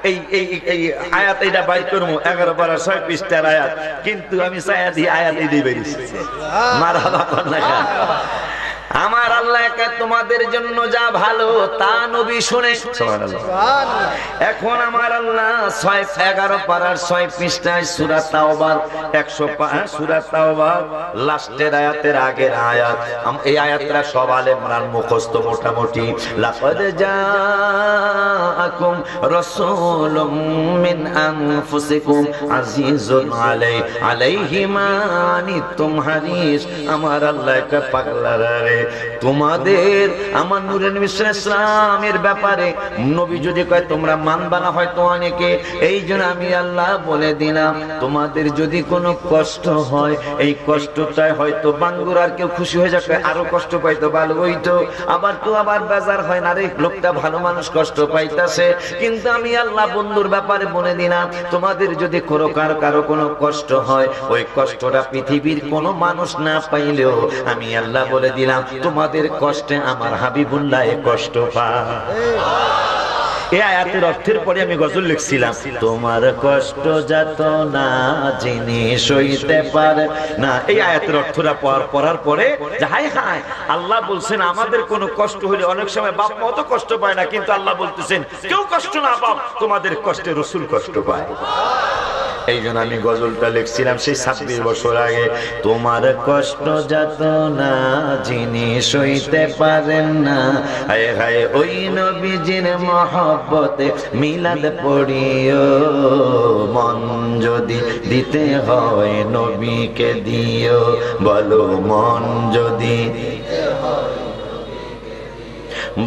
এই এই এই আয়াত এটা বাইর করব 11 পারা 6 পৃষ্ঠার আয়াত, কিন্তু আমি চাইয়া দিই আয়াত এই দিয়ে বেরিয়েছি। মারহাবা করনা। আমার আল্লাহ একা তোমাদের জন্য যা ভালো তা নবী শুনে, সুবহানাল্লাহ। এখন আমার আল্লাহ 11 পারার 6 পৃষ্ঠায় সূরা তাওবার 100 সূরা তাওবার লাস্টের আয়াতের আগের আয়াত, এই আয়াতটা সব আলেমরান মুখস্থ মোটামুটি। লাকাদ জাআকুম রাসূলুম মিন আনফুসিকুম আজিজুন আলাইহি মা আনিতুম হারিস। আমার আল্লাহ একা পাগলারা রে, তোমাদের আমার নূরে নবী সাল্লাল্লাহু আলাইহি ওয়াসাল্লামের ব্যাপারে নবী যদি কয় তোমরা মানবা না হয়তো অনেকে, এই জন্য আমি আল্লাহ বলে দিলাম তোমাদের যদি কোনো কষ্ট হয়, এই কষ্টটায় হয়তো বাঙ্গুর আর কেউ খুশি হয়ে যাবে, আরো কষ্ট পাইতো ভালো হইতো, আবার তো আবার বেজার হয় না রে লোকটা ভালো মানুষ কষ্ট পাইতাছে, কিন্তু আমি আল্লাহ বন্ধুর ব্যাপারে বলে দিলাম তোমাদের যদি কারো কোনো কষ্ট হয়, ওই কষ্টটা পৃথিবীর কোনো মানুষ না পাইলেও আমি আল্লাহ বলে দিলাম তোমাদের কষ্টে আমার হাবিবুল্লাহ কষ্ট পায়। এই আয়াতের অর্থের পরে আমি গজল লিখছিলাম, তোমার কষ্ট যত না যিনি সইতে পারে না। এই আয়াতের অর্থটা পড়ার পরে হাই হাই আল্লাহ বলছেন আমাদের কোনো কষ্ট হলে অনেক সময় বাপ মা তো কষ্ট পায় না, কিন্তু আল্লাহ বলতেছেন কেউ কষ্ট না পাও, তোমাদের কষ্টে রাসূল কষ্ট পায়। এই জন্য আমি গজলটা লিখছিলাম সেই 26 বছর আগে, তোমার কষ্ট যত না যিনি সইতে পারেন না, হায় হায় ওই নবীজির মহব্বতে মিলাদ পড়িও, মন যদি দিতে হয় নবীকে দিও, বলো মন যদি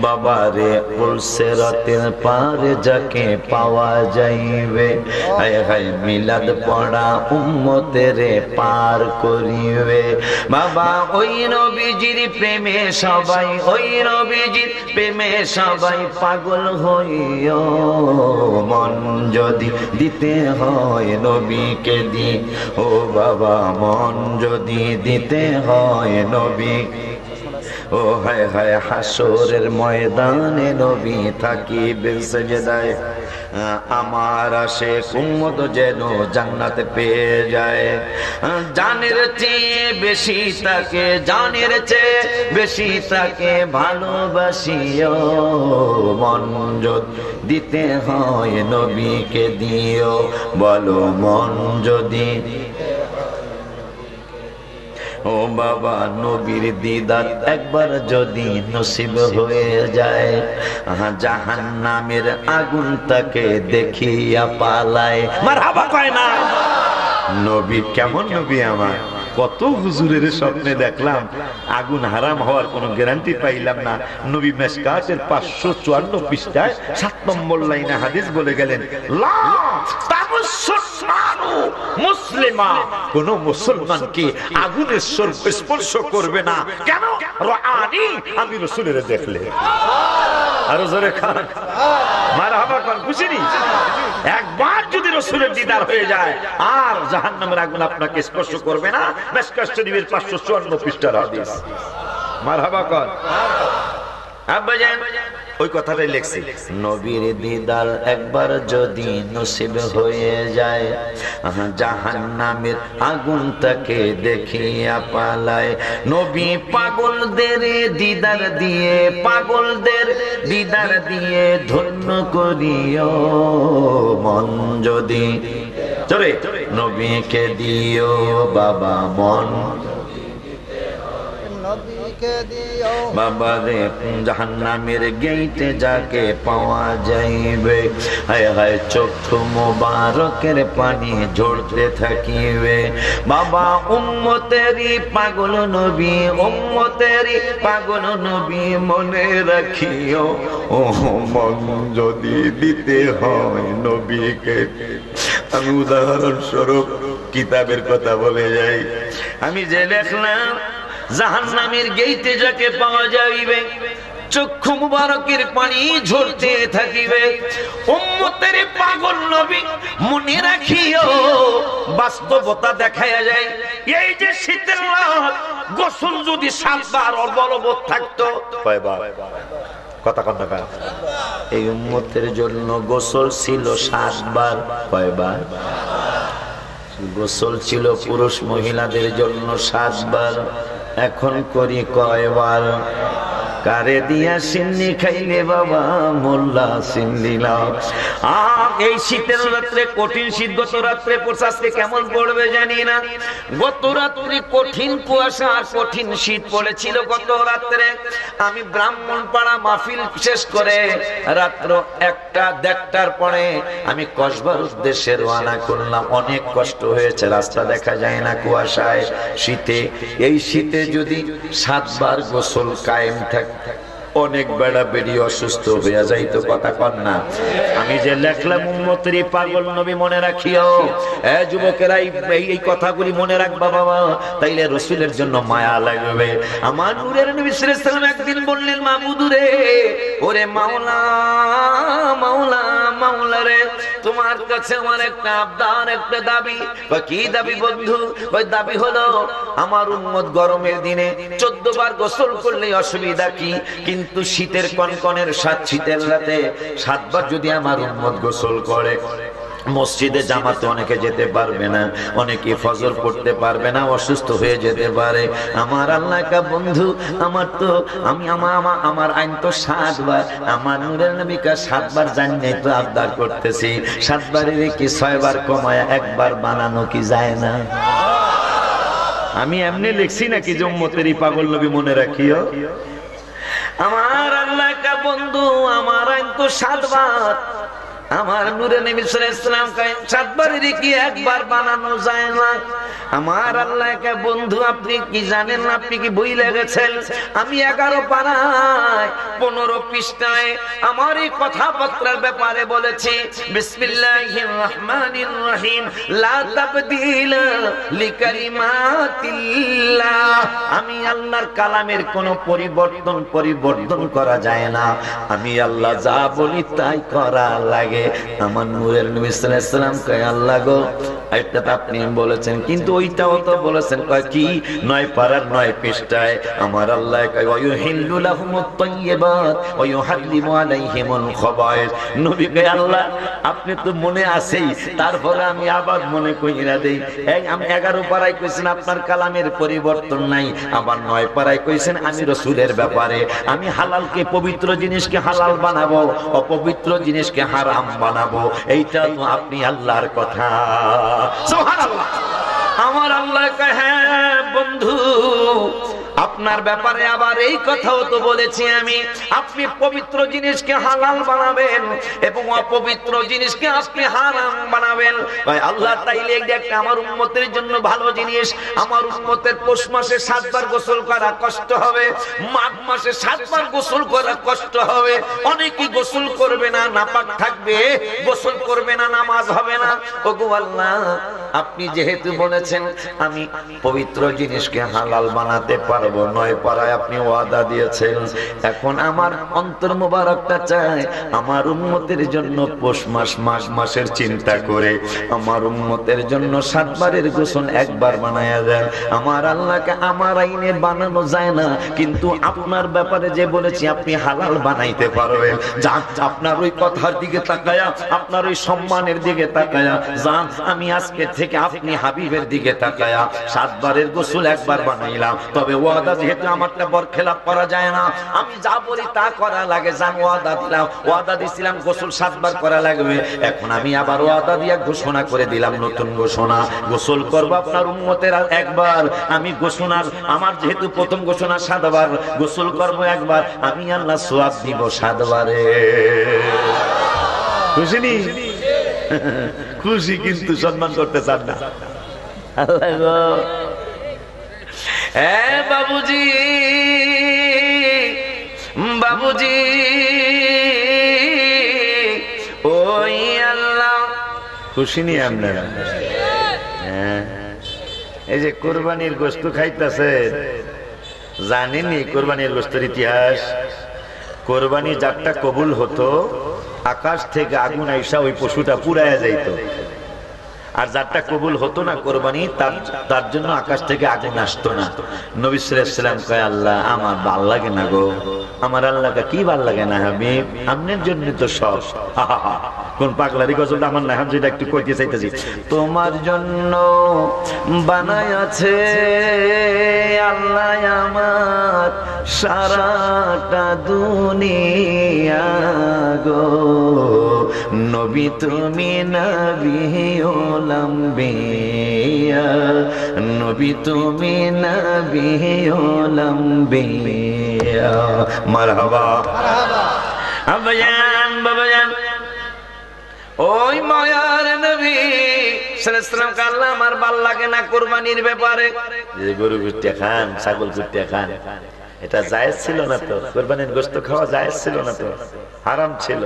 বাবারে পুলসেরাতের পারে যাকে পাওয়া যাইবে, হায় হায় মিলাদ পড়া উম্মতেরে পার করিবে। বাবা ওই নবীজির প্রেমে সবাই, ওই নবীজির প্রেমে সবাই পাগল হইও, মন যদি দিতে হয় নবীকে দি, ও বাবা মন যদি দিতে হয় নবী, ও হায় হায় হাসরের ময়দানে নবী থাকিবে সেজদায় আমার আশিক উম্মত যেন জান্নাতে পেয়ে যায় জানের চেয়ে বেশি তাকে জানের চেয়ে বেশি তাকে ভালোবাসিও মন যদি দিতে হয় নবীকে দিও বলো মন যদি ও বাবা নবীর দিদার একবার যদি নসিব হয়ে যায় জাহান্নামের আগুন তাকে দেখিয়া পালায় মারহাবা কয় না নবী কেমন নবী আমার কত হুজুরের স্বপ্নে দেখলাম আগুন হারাম হওয়ার কোনো গ্যারান্টি পাইলাম না নবী মেশকাতের 554 পৃষ্ঠায় 7 নম্বর লাইনে হাদিস বলে গেলেন লা তামুসসুন্নারু মুসলিমা কোন মুসলমানকে আগুনের স্পর্শ করবে না কেন রাআনি আমি রাসূলের দেখলে আর জোরে খান মারহাবা কোন খুশিনি একবার যদি রাসূলের দিদার হয়ে যায় আর জাহান্নামের আগুন আপনাকে স্পর্শ করবে না মেশকাত শরীফের 554 পৃষ্ঠার হাদিস মারহাবা কোন আব্বাজান ওই কথাটাই লিখছি নবীর দিদার একবার যদি নসিব হয়ে যায় জাহান্নামের আগুন তাকে দেখিয়া পালায় নবী পাগলদের দিদার দিয়ে ধন্য করিও মন যদি চলে নবীকে দিও বাবা মন বাবা রে জাহান্নামের গেইটে যাকে পাওয়া যাইবে হায় হায় চক্ষু মোবারকের পানি ঝরতে থাকিবে বাবা উম্মতেরই পাগল নবী মনে রাখিও ও মন যদি দিতে হয় নবীকে আমি উদাহরণ স্বরূপ কিতাবের কথা বলে যাই আমি যে দেখলাম জাহান্নামের গেইটে যাকে পাওয়া যাইবে চক্ষু মুবারকের পানি ঝরতে থাকিবে উম্মতের পাগল নবী মনে রাখিও বাস্তবতা দেখায়া যায় এই যে শীতের রাত গোসল যদি 7 বার বলবৎ থাকতো কয়বার কথা কন্যা এই উম্মতের জন্য গোসল ছিল 7 বার কয়বার গোসল ছিল পুরুষ মহিলাদের জন্য 7 বার এখন করি কয়বার কারে দিয়া সিন্নি খাইলে বাবা মোল্লা সিন্নিলা এই শীতের রাত্রে কঠিন শীত গত রাত্রে পড়ছে কেমন পড়বে জানি না গত রাত্রে কঠিন কুয়াশা আর কঠিন শীত পড়েছিল গত রাত্রে আমি ব্রাহ্মণপাড়া মাহফিল শেষ করে রাত্র 1টা-1:30টার পরে আমি কসবার উদ্দেশ্যে রওনা করলাম অনেক কষ্ট হয়েছে রাস্তা দেখা যায় না কুয়াশায় শীতে এই শীতে যদি 7 বার গোসল কায়েম থাকে অনেক বেড়া বেরিয়ে অসুস্থ হয়ে যাইতো কথা কন না আমি যে লেখলাম উম্মতের পাগল নবী মনে রাখিও এ যুবকেরা এই কথাগুলি মনে রাখবা বাবা তাইলে রাসূলের জন্য মায়া লাগবে আমার নূরের নবী সাল্লাল্লাহু আলাইহি ওয়াসাল্লাম একদিন বললেন মাবুদ রে ওরে মাওলা মাওলা মাওলা রে তোমার কাছে আমার একটা আবদার একটা দাবি কি দাবি বন্ধু ওই দাবি হলো আমার উম্মত গরমের দিনে 14 বার গোসল করলে অসুবিধা কি কিন্তু শীতের কনকনের শীতের রাতে 7 বার যদি আমার উম্মত গোসল করে মসজিদে জামাতে অনেকে যেতে পারবে না অনেকে ফজর পড়তে পারবে না অসুস্থ হয়ে যেতে পারে আমার আল্লাহ কা বন্ধু আমার তো আমি আমার আইন তো 7 বার আমার নূরের নবী কা 7 বার জানি তো আবদার করতেছি 7 বারের কি 6 বার কমায়া 1 বার বানানো কি যায় না আমি এমনি লিখছি নাকি যে উম্মতেরই পাগল নবী মনে রাখিও আমার আল্লাহ কা বন্ধু আমার আইন তো 7 বার আমার নূরে নবী সাল্লাল্লাহু আলাইহি ওয়াসাল্লাম কা 7 বারের কি 1 বার বানানো যায় না আমার আল্লাহ কা বন্ধু আপনি কি জানেন না আপনি কি বই লেগেছেন আমি 11 পারায় 15 পৃষ্ঠায় আমার এই কথাবার্তার ব্যাপারে বলেছি বিসমিল্লাহির রহমানির রহিম লা তাবদীলা লিকালিমাতিল্লাহ আমি আল্লাহর কালামের কোনো পরিবর্তন করা যায় না আমি আল্লাহ যা বলি তাই করা লাগে লাগে। আমার নূরের নবী সাল্লাল্লাহু আলাইহি সাল্লাম কয় আল্লাহ গো এটা তো আপনি বলেছেন, কিন্তু ওইটাও তো বলেছেন। কয় কি? 9 পারার 9 পৃষ্ঠায় আমার আল্লাহ কয় ওয়ায়ুহিল্লু লাহুমুত তাইয়্যিবাত ওয়া ইউহাল্লিমু আলাইহিমুল খাবায়েস। নবী কয় আল্লাহ আপনি তো মনে আছেই, তারপরে আমি আবার মনে কইরা দেই। এই আমি 11 পারায় কইছেন আপনার কালামের পরিবর্তন নাই, আবার 9 পারায় কইছেন আমি রাসূলের ব্যাপারে আমি হালালকে পবিত্র জিনিসকে হালাল বানাবো, অপবিত্র জিনিসকে হারাম বানাবো। এইটা তো আপনি আল্লাহর কথা। সুবহানাল্লাহ। আমার আল্লাহ কয় হ্যাঁ বন্ধু আপনার ব্যাপারে আবার এই কথাও তো বলেছি আমি, আপনি পবিত্র জিনিসকে হালাল বানাবেন এবং অপবিত্র জিনিসকে আপনি হারাম বানাবেন। ভাই আল্লাহ তাইলে একটা আমার উম্মতের জন্য ভালো জিনিস, আমার উম্মতের পৌষ মাসে 7 বার গোসল করা কষ্ট হবে, মাঘ মাসে 7 বার গোসল করা কষ্ট হবে। অনেকেই গোসল করবে না, নাপাক থাকবে, গোসল করবে না, নামাজ হবে না। ওগো আল্লাহ আপনি যেহেতু বলেছেন আমি পবিত্র জিনিসকে হালাল বানাতে পারবো, 9 পারায় আপনি ওয়াদা দিয়েছেন। এখন আমার অন্তর মোবারকটা চায় আমার উম্মতের জন্য পৌষ মাস মাঘ মাসের চিন্তা করে আমার উম্মতের জন্য 7 বারের গোসল 1 বার বানায়া দেন। আমার আল্লাহকে আমার আইনে বানানো যায় না, কিন্তু আপনার ব্যাপারে যে বলেছি আপনি হালাল বানাইতে পারবেন। যান আপনার ওই কথার দিকে তাকায়া, আপনার ওই সম্মানের দিকে তাকায়া যান, আমি আজকে থেকে আপনি হাবিবের দিকে তাকায়া 7 বারের গোসল 1 বার বানাইলাম। তবে ওয়াদা যেহেতু আমারটা বরখেলাপ করা যায় না, আমি যা বলি তা করা লাগে। জান ওয়াদা দিলাম, ওয়াদা দিছিলাম গোসল 7 বার করা লাগবে। এখন আমি আবার ওয়াদা দিয়া ঘোষণা করে দিলাম, নতুন ঘোষণা, গোসল করব আপনার উম্মতের 1 বার। আমি ঘোষণার আমার যেহেতু প্রথম ঘোষণা 7 বার, গোসল করব 1 বার, আমি আল্লাহ সওয়াব দিব 7 বারে। খুশি নি? খুশি, কিন্তু সম্মান করতে চান না। আল্লাহ গো এ বাবুজি, বাবুজি ওই আল্লাহ খুশি নি আপনারা? এই যে কোরবানির গোশত খাইতেছে, জানেননি কোরবানির গোশতের ইতিহাস? কোরবানি যারটা কবুল হতো আকাশ থেকে আগুন আইসা ওই পশুটা পুড়ায়া যাইতো, আর যারটা কবুল হতো না কোরবানি তার জন্য আকাশ থেকে আগুন আসতো না। নবী সাল্লাল্লাহু আলাইহি ওয়াসাল্লাম কয় আল্লাহ আমার ভাল লাগে না গো, আমার আল্লাহকে কি ভাল লাগে না হাবিব, আপনার জন্য তো সব। কোন পাগলারি গজলটা আমার না, যেটা একটু কইতে চাইতেছি। তোমার জন্য বানায়াছে আল্লাহ আমার সারাটা দুনিয়া গো, নবী তুমি নবী লম্বিয়া, নবী তুমি নবী লম্বিয়া। মারহাবা আবাজান বাবাজান ওই মায়ার নবী সাল্লাল্লাহু আলাইহি ওয়াসাল্লাম আল্লাহ আমার ভাল লাগে না কোরবানির ব্যাপারে। যে গরু কুটে খান, ছাগল কুটে খান, এটা জায়েজ ছিল না তো, কোরবানির গোশত খাওয়া জায়েজ ছিল না তো, হারাম ছিল।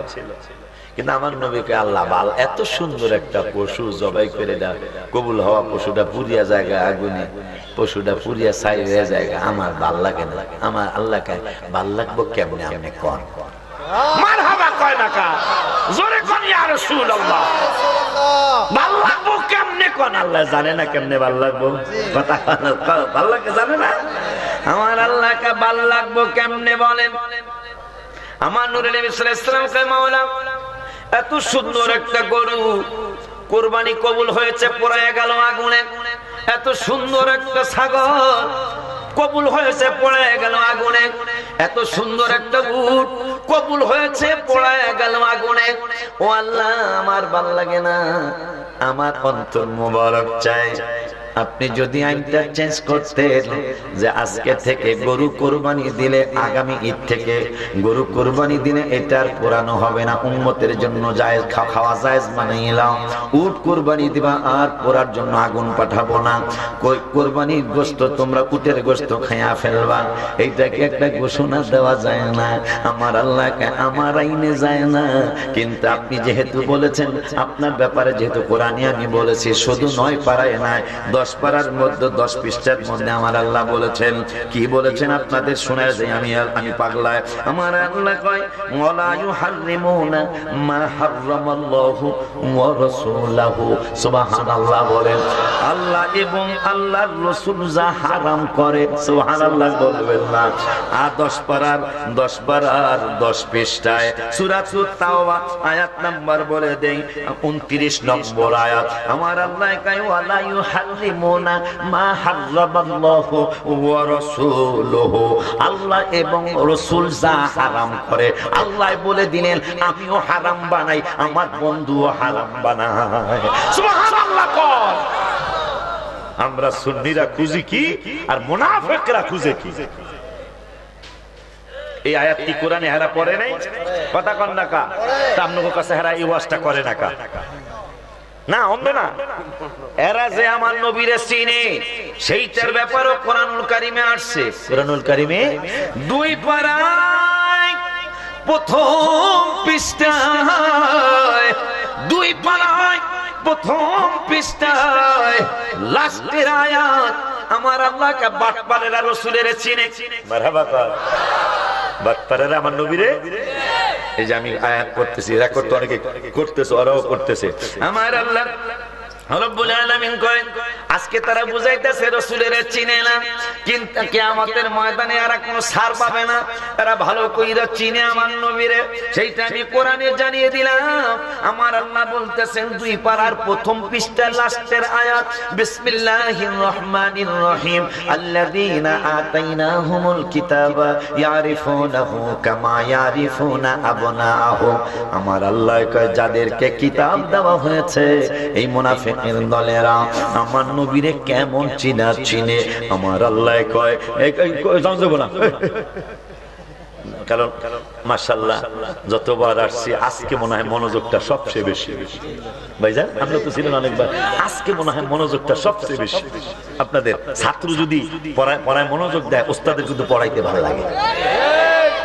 কিন্তু আমার নবীকে আল্লাহ বাল এত সুন্দর একটা পশু জবাই করে দাও, কবুল হওয়া পশুটা পুরিয়া জায়গা আগুনে, পশুটা পুরিয়া ছাই হয়ে জায়গা, আমার ভাল লাগে না। আমার আল্লাহকে ভাল লাগবো কেমনে আপনি কোন? মারহাবা কয় না কা জোরে কোন ইয়া রাসূলুল্লাহ, ভাল লাগবো কেমনে কোন? আল্লাহ জানে না কেমনে ভাল লাগবো, কথা ভাল লাগে জানে না। আমার আল্লাহকে ভাল লাগবো কেমনে বলেন? আমার নূরে নবী সাল্লাল্লাহু আলাইহি ওয়াসাল্লাম কয় মাওলা এত সুন্দর একটা গরু কুরবানি কবুল হয়েছে, পোড়ায় গেল আগুনে। এত সুন্দর একটা ছাগল কবুল হয়েছে, পোড়ায় গেল আগুনে। এত সুন্দর একটা উট কবুল হয়েছে, পোড়ায় গেল আগুনে। ও আল্লাহ আমার ভাল লাগে না, আমার অন্তর মোবারক চাই আপনি যদি আইনটা চেঞ্জ করতেন যে আজকে থেকে গরু কোরবানি দিলে আগামী ঈদ থেকে গরু কোরবানি দিলে এটার পোড়ানো হবে না, উম্মতের জন্য জায়েজ খাওয়া জায়েজ বানাইলাম। উট কোরবানি দিবা আর পোড়ার জন্য আগুন পাঠাবো না। কোরবানির গোশত তোমরা উটের গোশত খাইয়া ফেলবা, এইটাকে একটা ঘোষণা দেওয়া যায় না? আমার আল্লাহ আল্লাহ আমার আইনে যায় না, কিন্তু আপনি যেহেতু বলেছেন, আপনার ব্যাপারে যেহেতু কোরআনে আমি বলেছি, শুধু 9 পারায় নাই 10 পারার মধ্যে 10 পৃষ্ঠার মধ্যে আমার আল্লাহ বলেছেন, কি বলেছেন আপনাদের শোনায় যাই, আমি পাগলায়। আমার আল্লাহ কয় ওয়ালা ইউহাররিমুনা মা হাররামাল্লাহু ওয়া রাসূলুহু। সুবহানাল্লাহ বলেন। আল্লাহ এবং আল্লাহর রাসূল যা হারাম করে, সুবহানাল্লাহ বলবেন না। আর 10 পারার 10 পৃষ্ঠায় সূরা তাওবা আয়াত নাম্বার বলে দেই 29 নম্বর আয়াত। আমার আল্লাহ কয় ওয়ালা ইউহাররিমুনা মা হাররামাল্লাহু ওয়া রাসূলুহু। আল্লাহ এবং রাসূল যা হারাম করে, আল্লাহ বলে দিলেন আমিও হারাম বানাই, আমার বন্ধুও হারাম বানায়। সুবহানাল্লাহ কর। আমরা সুন্নিরা খুঁজি কি আর মুনাফিকরা খুঁজে কি? এই আয়াতটি কোরআনে হেরা পড়ে নাই, কথা কন না কা? তা আপনাদের কাছে হেরা এই ওয়াজটা করে না কা? না অন্ধ না, এরা যে আমার নবীরে চিনে সেইটার ব্যাপারও কোরআনুল কারিমে আসছে। কোরআনুল কারিমে 2 পারায় প্রথম পৃষ্ঠায়, 2 পারায় প্রথম পৃষ্ঠায় লাস্টের আয়াত আমার আল্লাহকে বাটপারেরা রাসূলের চিনে। মারহাবা কর। বাটপারেরা আমার নবীরে, এই যে আমি আয়াত করতেছি, রেকর্ড তো অনেকে করতেছে, ওরাও করতেছে। আমার আল্লাহ রব্বুল আলামিন কয় আজকে তারা বুঝাইতেছে রাসূলের চিনে না, কিন্তু কিয়ামতের ময়দানে এরা কোনো ছাড় পাবে না, এরা ভালো কইরা চিনে আমার নবীরে। সেইটা আমি কোরআনে জানিয়ে দিলাম। আমার আল্লাহ বলতেছেন 2 পারার প্রথম পৃষ্ঠা লাস্টের আয়াত, বিসমিল্লাহির রহমানির রহিম, আল্লাযীনা আতাইনাহুমুল কিতাবা ইয়ারিফুনাহু কামা ইয়ারিফুনা আবনাহুম। আমার আল্লাহ কয় যাদেরকে কিতাব দেওয়া হয়েছে, এই মুনাফিক দলেরা আমার নবীরে কেমন চিনে। আমার আল্লাহ কয় না, কারণ মাশাআল্লাহ যতবার আসছি আজকে মনে হয় মনোযোগটা সবচেয়ে বেশি। ভাইজান আমরা তো ছিলেন অনেকবার, আজকে মনে হয় মনোযোগটা সবচেয়ে বেশি। আপনাদের ছাত্র যদি পড়ায় মনোযোগ দেয়, ওস্তাদের কিন্তু পড়াইতে ভালো লাগে।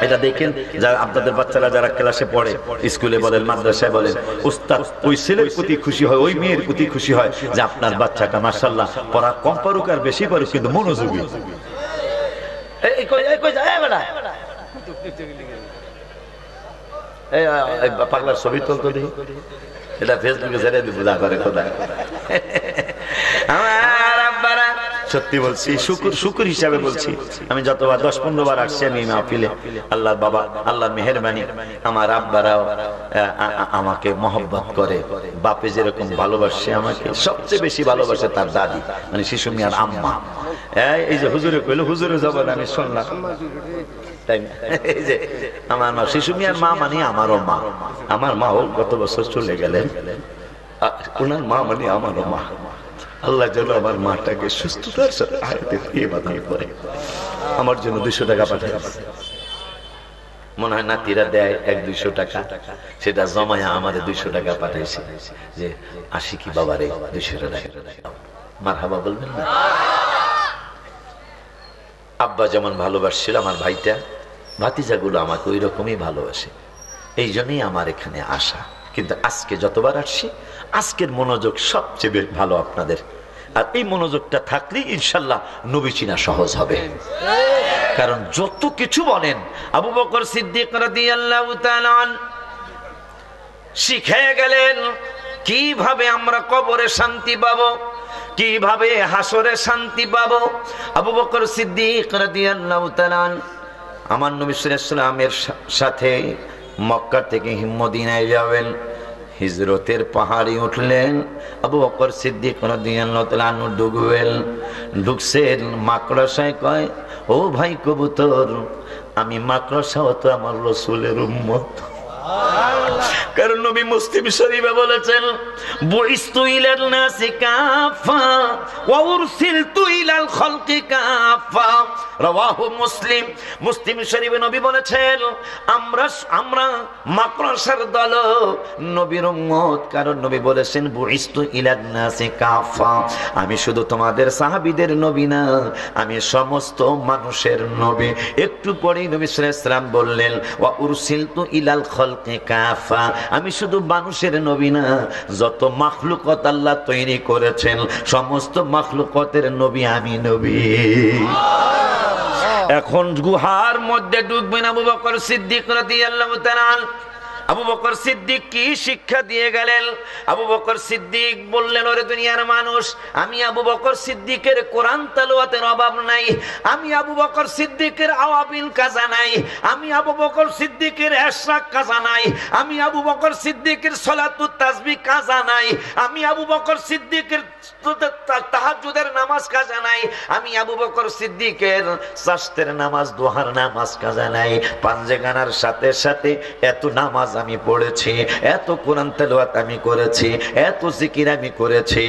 এটা দেখেন, যারা আপনাদের বাচ্চারা যারা ক্লাসে পড়ে, স্কুলে বলেন মাদ্রাসায় বলেন, উস্তাদ ওই ছেলের প্রতি খুশি হয়, ওই মেয়ের প্রতি খুশি হয় যে আপনার বাচ্চাটা মাশাআল্লাহ পড়া কম পারুক আর বেশি পারুক কিন্তু মনোযোগী। পাগলার ছবি তুলতো দেখি, এটা ফেসবুকে ছেড়ে দিব যা করে খোদা। আমার আব্বারা সত্যি বলছি, শুকর হিসাবে বলছি, আমি যতবার 10-15 বার আসছি আমি মাহফিলে, আল্লাহর বাবা আল্লাহর মেহেরবানি, আমার আব্বারাও আমাকে মহব্বত করে। বাপে যেরকম ভালোবাসে আমাকে, সবচেয়ে বেশি ভালোবাসে তার দাদি, মানে শিশু মিয়ার আম্মা। এই যে হুজুরে কইলো, হুজুরে জবান আমি শুনলাম, তাই না? এই যে আমার মা, শিশু মিয়ার মা মানে আমারও মা। আমার মাও গত বছর চলে গেলেন, ওনার মা মানে আমারও মা। আল্লাহ যেন আমার মাটাকে সুস্থতার সাথে হায়াতে ফিরিয়ে বাঁধান করে। আমার জন্য 200 টাকা পাঠায়, মনে হয় নাতিরা দেয় 100-200 টাকা, সেটা জমায়া আমাদের 200 টাকা পাঠাইছে যে আসি কি বাবারে 200 টাকা মারহাবা বলবেন না? আব্বা যেমন ভালোবাসছিল আমার ভাইটা, ভাতিজাগুলো আমাকে ওই রকমই ভালোবাসে, এই জন্যই আমার এখানে আসা। কিন্তু আজকে যতবার আসছি, আজকের মনোযোগ সবচেয়ে ভালো আপনাদের। আর এই মনোযোগটা থাকলে ইনশাল্লাহ নবী চিনা সহজ হবে। কারণ যত কিছু বলেন, আবু বকর সিদ্দিক রাদিয়াল্লাহু তাআলা শিখে গেলেন কিভাবে আমরা কবরে শান্তি পাবো, কিভাবে হাসরে শান্তি পাবো। আবু বকর সিদ্দিক রাদিয়াল্লাহু তাআলা আমার নবী সাল্লাল্লাহু আলাইহি ওয়াসাল্লামের সাথে মক্কা থেকে মদিনায় যাবেন, হিজরতের পাহাড়ে উঠলেন। আবু বকর সিদ্দিক রাদিয়াল্লাহু তাআলা ঢুকছেন, মাকড়সায় কয় ও ভাই কবুতর, আমি মাকড়সাও তো আমার রাসূলের উম্মত। কারণ নবী মুসলিম শরীফে বলেছেন বুইস্তু ইলান নাসি কাফা ওয়া উরসিলতু ইলাল খালকি কাফা। রাওয়াহু মুসলিম। মুসলিম শরীফে নবী বলেছেন আমরা মাকড়সার দল নবীর উম্মত। কারণ নবী বলেছেন বুইস্তু ইলান নাসি কাফা, আমি শুধু তোমাদের সাহাবীদের নবী না, আমি সমস্ত মানুষের নবী। একটু পরেই নবী সাল্লাল্লাহু আলাইহি ওয়াসাল্লাম বললেন ওয়া উরসিলতু ইলাল খালকি কাফা, আমি শুধু মানুষের নবী না, যত মাখলুকত আল্লাহ তৈরি করেছেন সমস্ত মাখলুকতের নবী আমি নবী। এখন গুহার মধ্যে ঢুকবেন আবু বকর সিদ্দিক রাদিয়াল্লাহু তাআলা। আবু বকর সিদ্দিক কি শিক্ষা দিয়ে গেলেন? আবু বকর সিদ্দিক বললেন ওরে দুনিয়ার মানুষ, আমি আবু বকর সিদ্দিকের কোরআন তেলাওয়াতের অভাব নাই, আমি আবু বকর সিদ্দিকের আওয়াবিল কাজা নাই, আমি আবু বকর সিদ্দিকের ইশরাক কাজা নাই, আমি আবু বকর সিদ্দিকের সালাতুত তাসবিহ কাজা নাই, আমি আবু বকর সিদ্দিকের তাহাজ্জুদের নামাজ কাজা নাই, আমি আবু বকর সিদ্দিকের চাশতের নামাজ দোহার নামাজ কাজা নাই। পাঞ্জেগানার সাথে সাথে এত নামাজ আমি পড়েছি, এত কোরআন তেলাওয়াত আমি করেছি, এত জিকির আমি করেছি,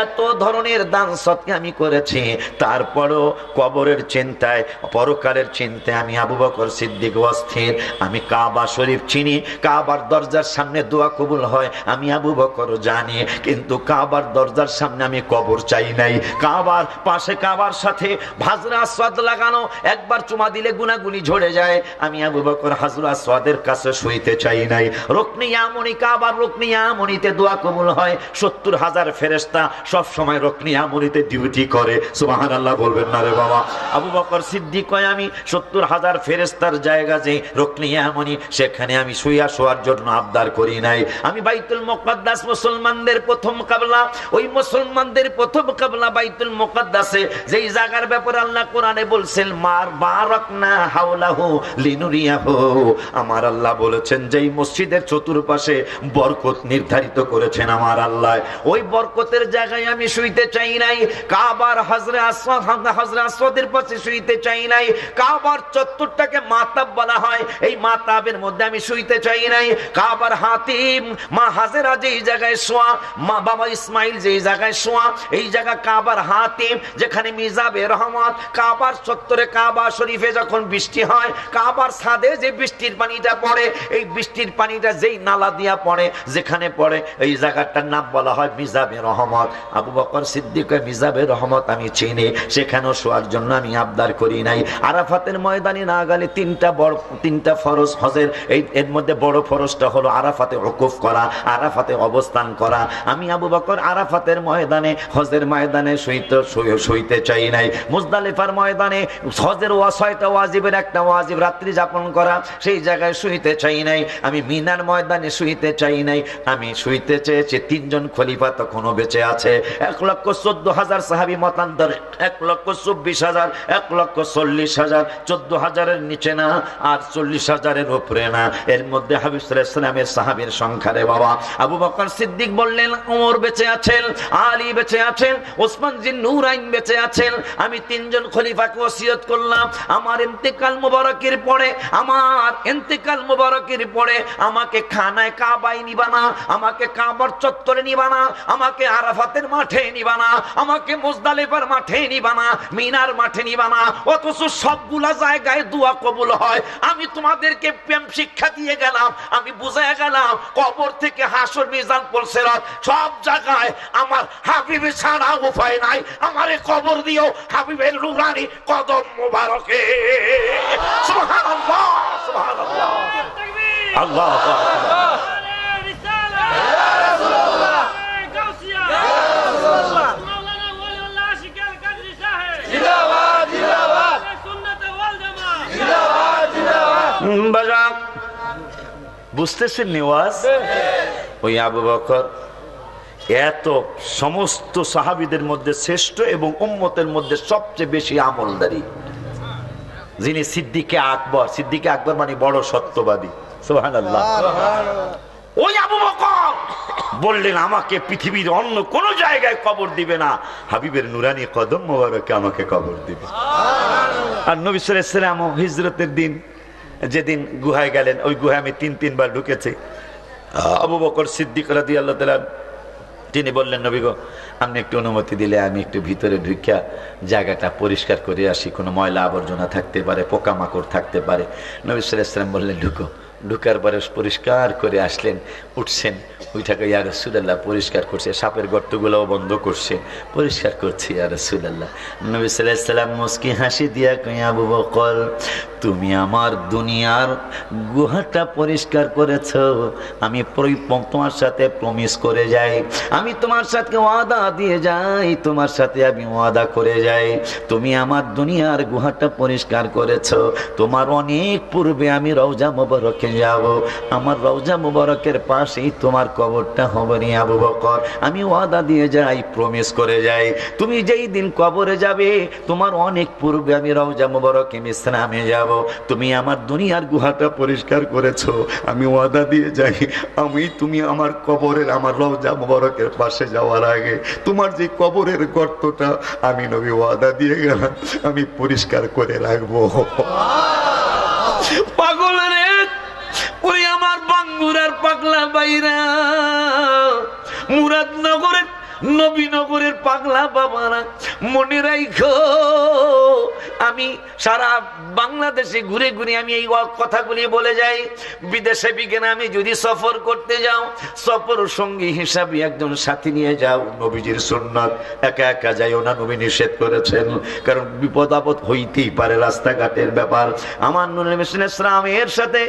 এত ধরনের দান সদকা আমি করেছি, তারপরও কবরের চিন্তায় পরকালের চিন্তায় আমি আবু বকর সিদ্দিক অস্থির। আমি কাবা শরীফ চিনি, কাবার দরজার সামনে দোয়া কবুল হয় আমি আবু বকর জানি, কিন্তু কাবার দরজার সামনে আমি কবর চাই নাই। কাবার পাশে কাবার সাথে হাজরা আসওয়াদ লাগানো, একবার চুমা দিলে গুনাহগুলি ঝরে যায়, আমি আবু বকর হাজরা আসওয়াদের কাছে শুইতে চাই নাই। রুকনে ইয়ামনি, কাবার রুকনে ইয়ামনিতে দোয়া কবুল হয়, ৭০,০০০ ফেরেশতা সব সময় রুকনে ইয়ামনিতে ডিউটি করে। সুবহানাল্লাহ বলবেন না রে বাবা? আবু বকর সিদ্দিক কয় আমি ৭০,০০০ ফেরেশতার জায়গা যে রুকনে ইয়ামনি, সেখানে আমি শুইয়া শোয়ার জন্য আবদার করি নাই। আমি বাইতুল মুকাদ্দাস, মুসলমানদের প্রথম কিবলা, ওই মুসলমানদের প্রথম কিবলা বাইতুল মুকাদ্দাসে, যেই জায়গার ব্যাপারে আল্লাহ কোরআনে বলছেন মার বারাকনা হাওলাহু লিনুরিয়াহু, আমার আল্লাহ বলেছেন যেই মসজিদের চতুর্পাশে বরকত নির্ধারিত করেছেন আমার আল্লাহ, ওই বরকতের জায়গায় আমি শুইতে চাই নাই। কাবার হাজরা আসওয়াদের পাশে শুইতে চাই নাই। কাবার চত্বরটাকে মাতাব বলা হয়, এই মাতাবের মধ্যে আমি শুইতে চাই নাই। কাবার হাতিম মা হাজেরা যেই জায়গায় শোয়া, মা বাবা ইসমাইল যেই জায়গায় শোয়া, এই জায়গা কাবার হাতিম, যেখানে মিজাবে রহমত। কাবার চত্বরে কাবা শরীফে যখন বৃষ্টি হয়, কাবার ছাদে যে বৃষ্টির পানিটা পড়ে, এই বৃষ্টির পানিটা যেই নালা দিয়া পড়ে, যেখানে পড়ে এই জায়গাটার নাম বলা হয় মিজাবে রহমত। আবু বকর সিদ্দিক মিজাবে রহমত আমি চিনি, সেখানেও শোয়ার জন্য আমি আবদার করি নাই। আরাফাতের ময়দানে না গেলে তিনটা ফরজ হজের, এর মধ্যে বড় ফরজটা হলো আরাফাতে ওকুফ করা, আরাফাতে অবস্থান করা। আমি আবু বকর আরাফাতের ময়দানে, হজের ময়দানে শুইতে চাই নাই। মুজদালিফার ময়দানে হজের ৬টা ওয়াজিবের একটা ওয়াজিব রাত্রি যাপন করা, সেই জায়গায় শুইতে চাই নাই। আমি মিনার ময়দানে শুইতে চাই নাই। আমি শুইতে চেয়েছি, ৩ জন খলিফা তখনও বেঁচে আছে, ১,১৪,০০০ সাহাবী মতান্তরে, ১,২৪,০০০, ১,৪০,০০০, ১৪,০০০-এর নিচে না আর ৪০,০০০-এর উপরে না, এর মধ্যে হাবিব সাল্লাল্লাহু আলাইহি ওয়াসাল্লামের সাহাবীর সংখ্যা রে বাবা। আবু বকর সিদ্দিক বললেন ওমর বেঁচে আছেন, আলী বেঁচে আছেন, ওসমান জিন নূরাইন বেঁচে আছেন। আমি ৩ জন খলিফাকে ওসিয়ত করলাম, আমার ইন্তেকাল মুবারকের পরে, আমার ইন্তেকাল মুবারকের পরে আমাকে খানায় কাবায় নিবা না, আমাকে কাবার চত্বরে নিবা না, আমাকে আরাফাতের মাঠে নিবা না, আমাকে মুজদালিফার মাঠে নিবা না, মিনার মাঠে নিবা না, অথচ সবগুলা জায়গায় দোয়া কবুল হয়। আমি তোমাদেরকে প্রেম শিক্ষা দিয়ে গেলাম, আমি বুঝায় গেলাম কবর থেকে হাসর মিজান সিরাত সব জায়গায় আমার হাবিব ছাড়া উপায় নাই। আমারে কবর দিও হাবিবের নুরানি কদম মোবারকে। সুবহানাল্লাহ, সুবহানাল্লাহ, আল্লাহু আকবার। বুঝতেছেন নেওয়াজ? ওই আবু বকর এত সমস্ত সাহাবীদের মধ্যে শ্রেষ্ঠ এবং উম্মতের মধ্যে সবচেয়ে বেশি আমলদারি, যিনি সিদ্দিকে আকবর। সিদ্দিকে আকবর মানে বড় সত্যবাদী। সুবহানাল্লাহ। ওই আবু বকর বললেন আমাকে পৃথিবীর অন্য কোন জায়গায় কবর দিবে না, হাবিবের নুরানি কদম মোবারকে আমাকে কবর দিবে। আর নবী সাল্লাল্লাহু আলাইহি ওয়াসাল্লাম হিজরতের দিন যেদিন গুহায় গেলেন, ওই গুহায় আমি 3-3 বার ঢুকেছি। আবু বকর সিদ্দিক রাদিয়াল্লাহু তাআলা তিনি বললেন, নবী গো, আপনি একটু অনুমতি দিলে আমি একটু ভিতরে ঢুকিয়া জায়গাটা পরিষ্কার করে আসি, কোনো ময়লা আবর্জনা থাকতে পারে, পোকামাকড় থাকতে পারে। নবী সাল্লাল্লাহু আলাইহি ওয়াসাল্লাম বললেন ঢুকো। ঢুকার পরে পরিষ্কার করে আসলেন, উঠছেন, ওইটাকে ইয়া রাসূলুল্লাহ পরিষ্কার করছে, সাপের গর্তগুলোও বন্ধ করছে, পরিষ্কার করছে ইয়া রাসূলুল্লাহ। নবী সাল্লাল্লাহু আলাইহি ওয়াসাল্লাম মুস্কি হাসি দিয়া কয়, আবু বকর, তুমি আমার দুনিয়ার গুহাটা পরিষ্কার করেছ, আমি তোমার সাথে প্রমিস করে যাই, আমি তোমার সাথে ওয়াদা দিয়ে যাই, তোমার সাথে আমি ওয়াদা করে যাই, তুমি আমার দুনিয়ার গুহাটা পরিষ্কার করেছ, তোমার অনেক পূর্বে আমি রওজা মুবারকে যাব, আমার রওজা মুবারকের পাশেই তোমার কবরটা হবে নি আবু বকর, আমি ওয়াদা দিয়ে যাই, প্রমিস করে যাই, তুমি যেই দিন কবরে যাবে তোমার অনেক পূর্বে আমি রওজা মুবারকে বিশ্রামে যাব, তুমি আমার দুনিয়ার গুহাটা পরিষ্কার করেছো, আমি ওয়াদা দিয়ে যাই, তুমি আমার কবরের, আমার রওজা মুবারকের পাশে যাওয়ার আগে তোমার যে কবরের গর্তটা আমি নবী ওয়াদা দিয়ে গেলাম আমি পরিষ্কার করে রাখবো। পাগল রে, ওই আমার বাঙ্গুরার পাগলা বাইরা, মুরাদনগরের নবীনগরের পাগলা বাবারা, মনে রাখো, আমি সারা বাংলাদেশে ঘুরে ঘুরে আমি এই কথাগুলি বলে যাই, বিদেশে বিজ্ঞানে আমি যদি সফর করতে যাও, সফর সঙ্গী হিসাবে একজন সাথী নিয়ে যাও, নবীজির সুন্নাত, একা একা যাইও না, নবী নিষেধ করেছেন, কারণ বিপদ আপদ হইতেই পারে, রাস্তাঘাটের ব্যাপার। আমার নূরে ইসলামের সাথে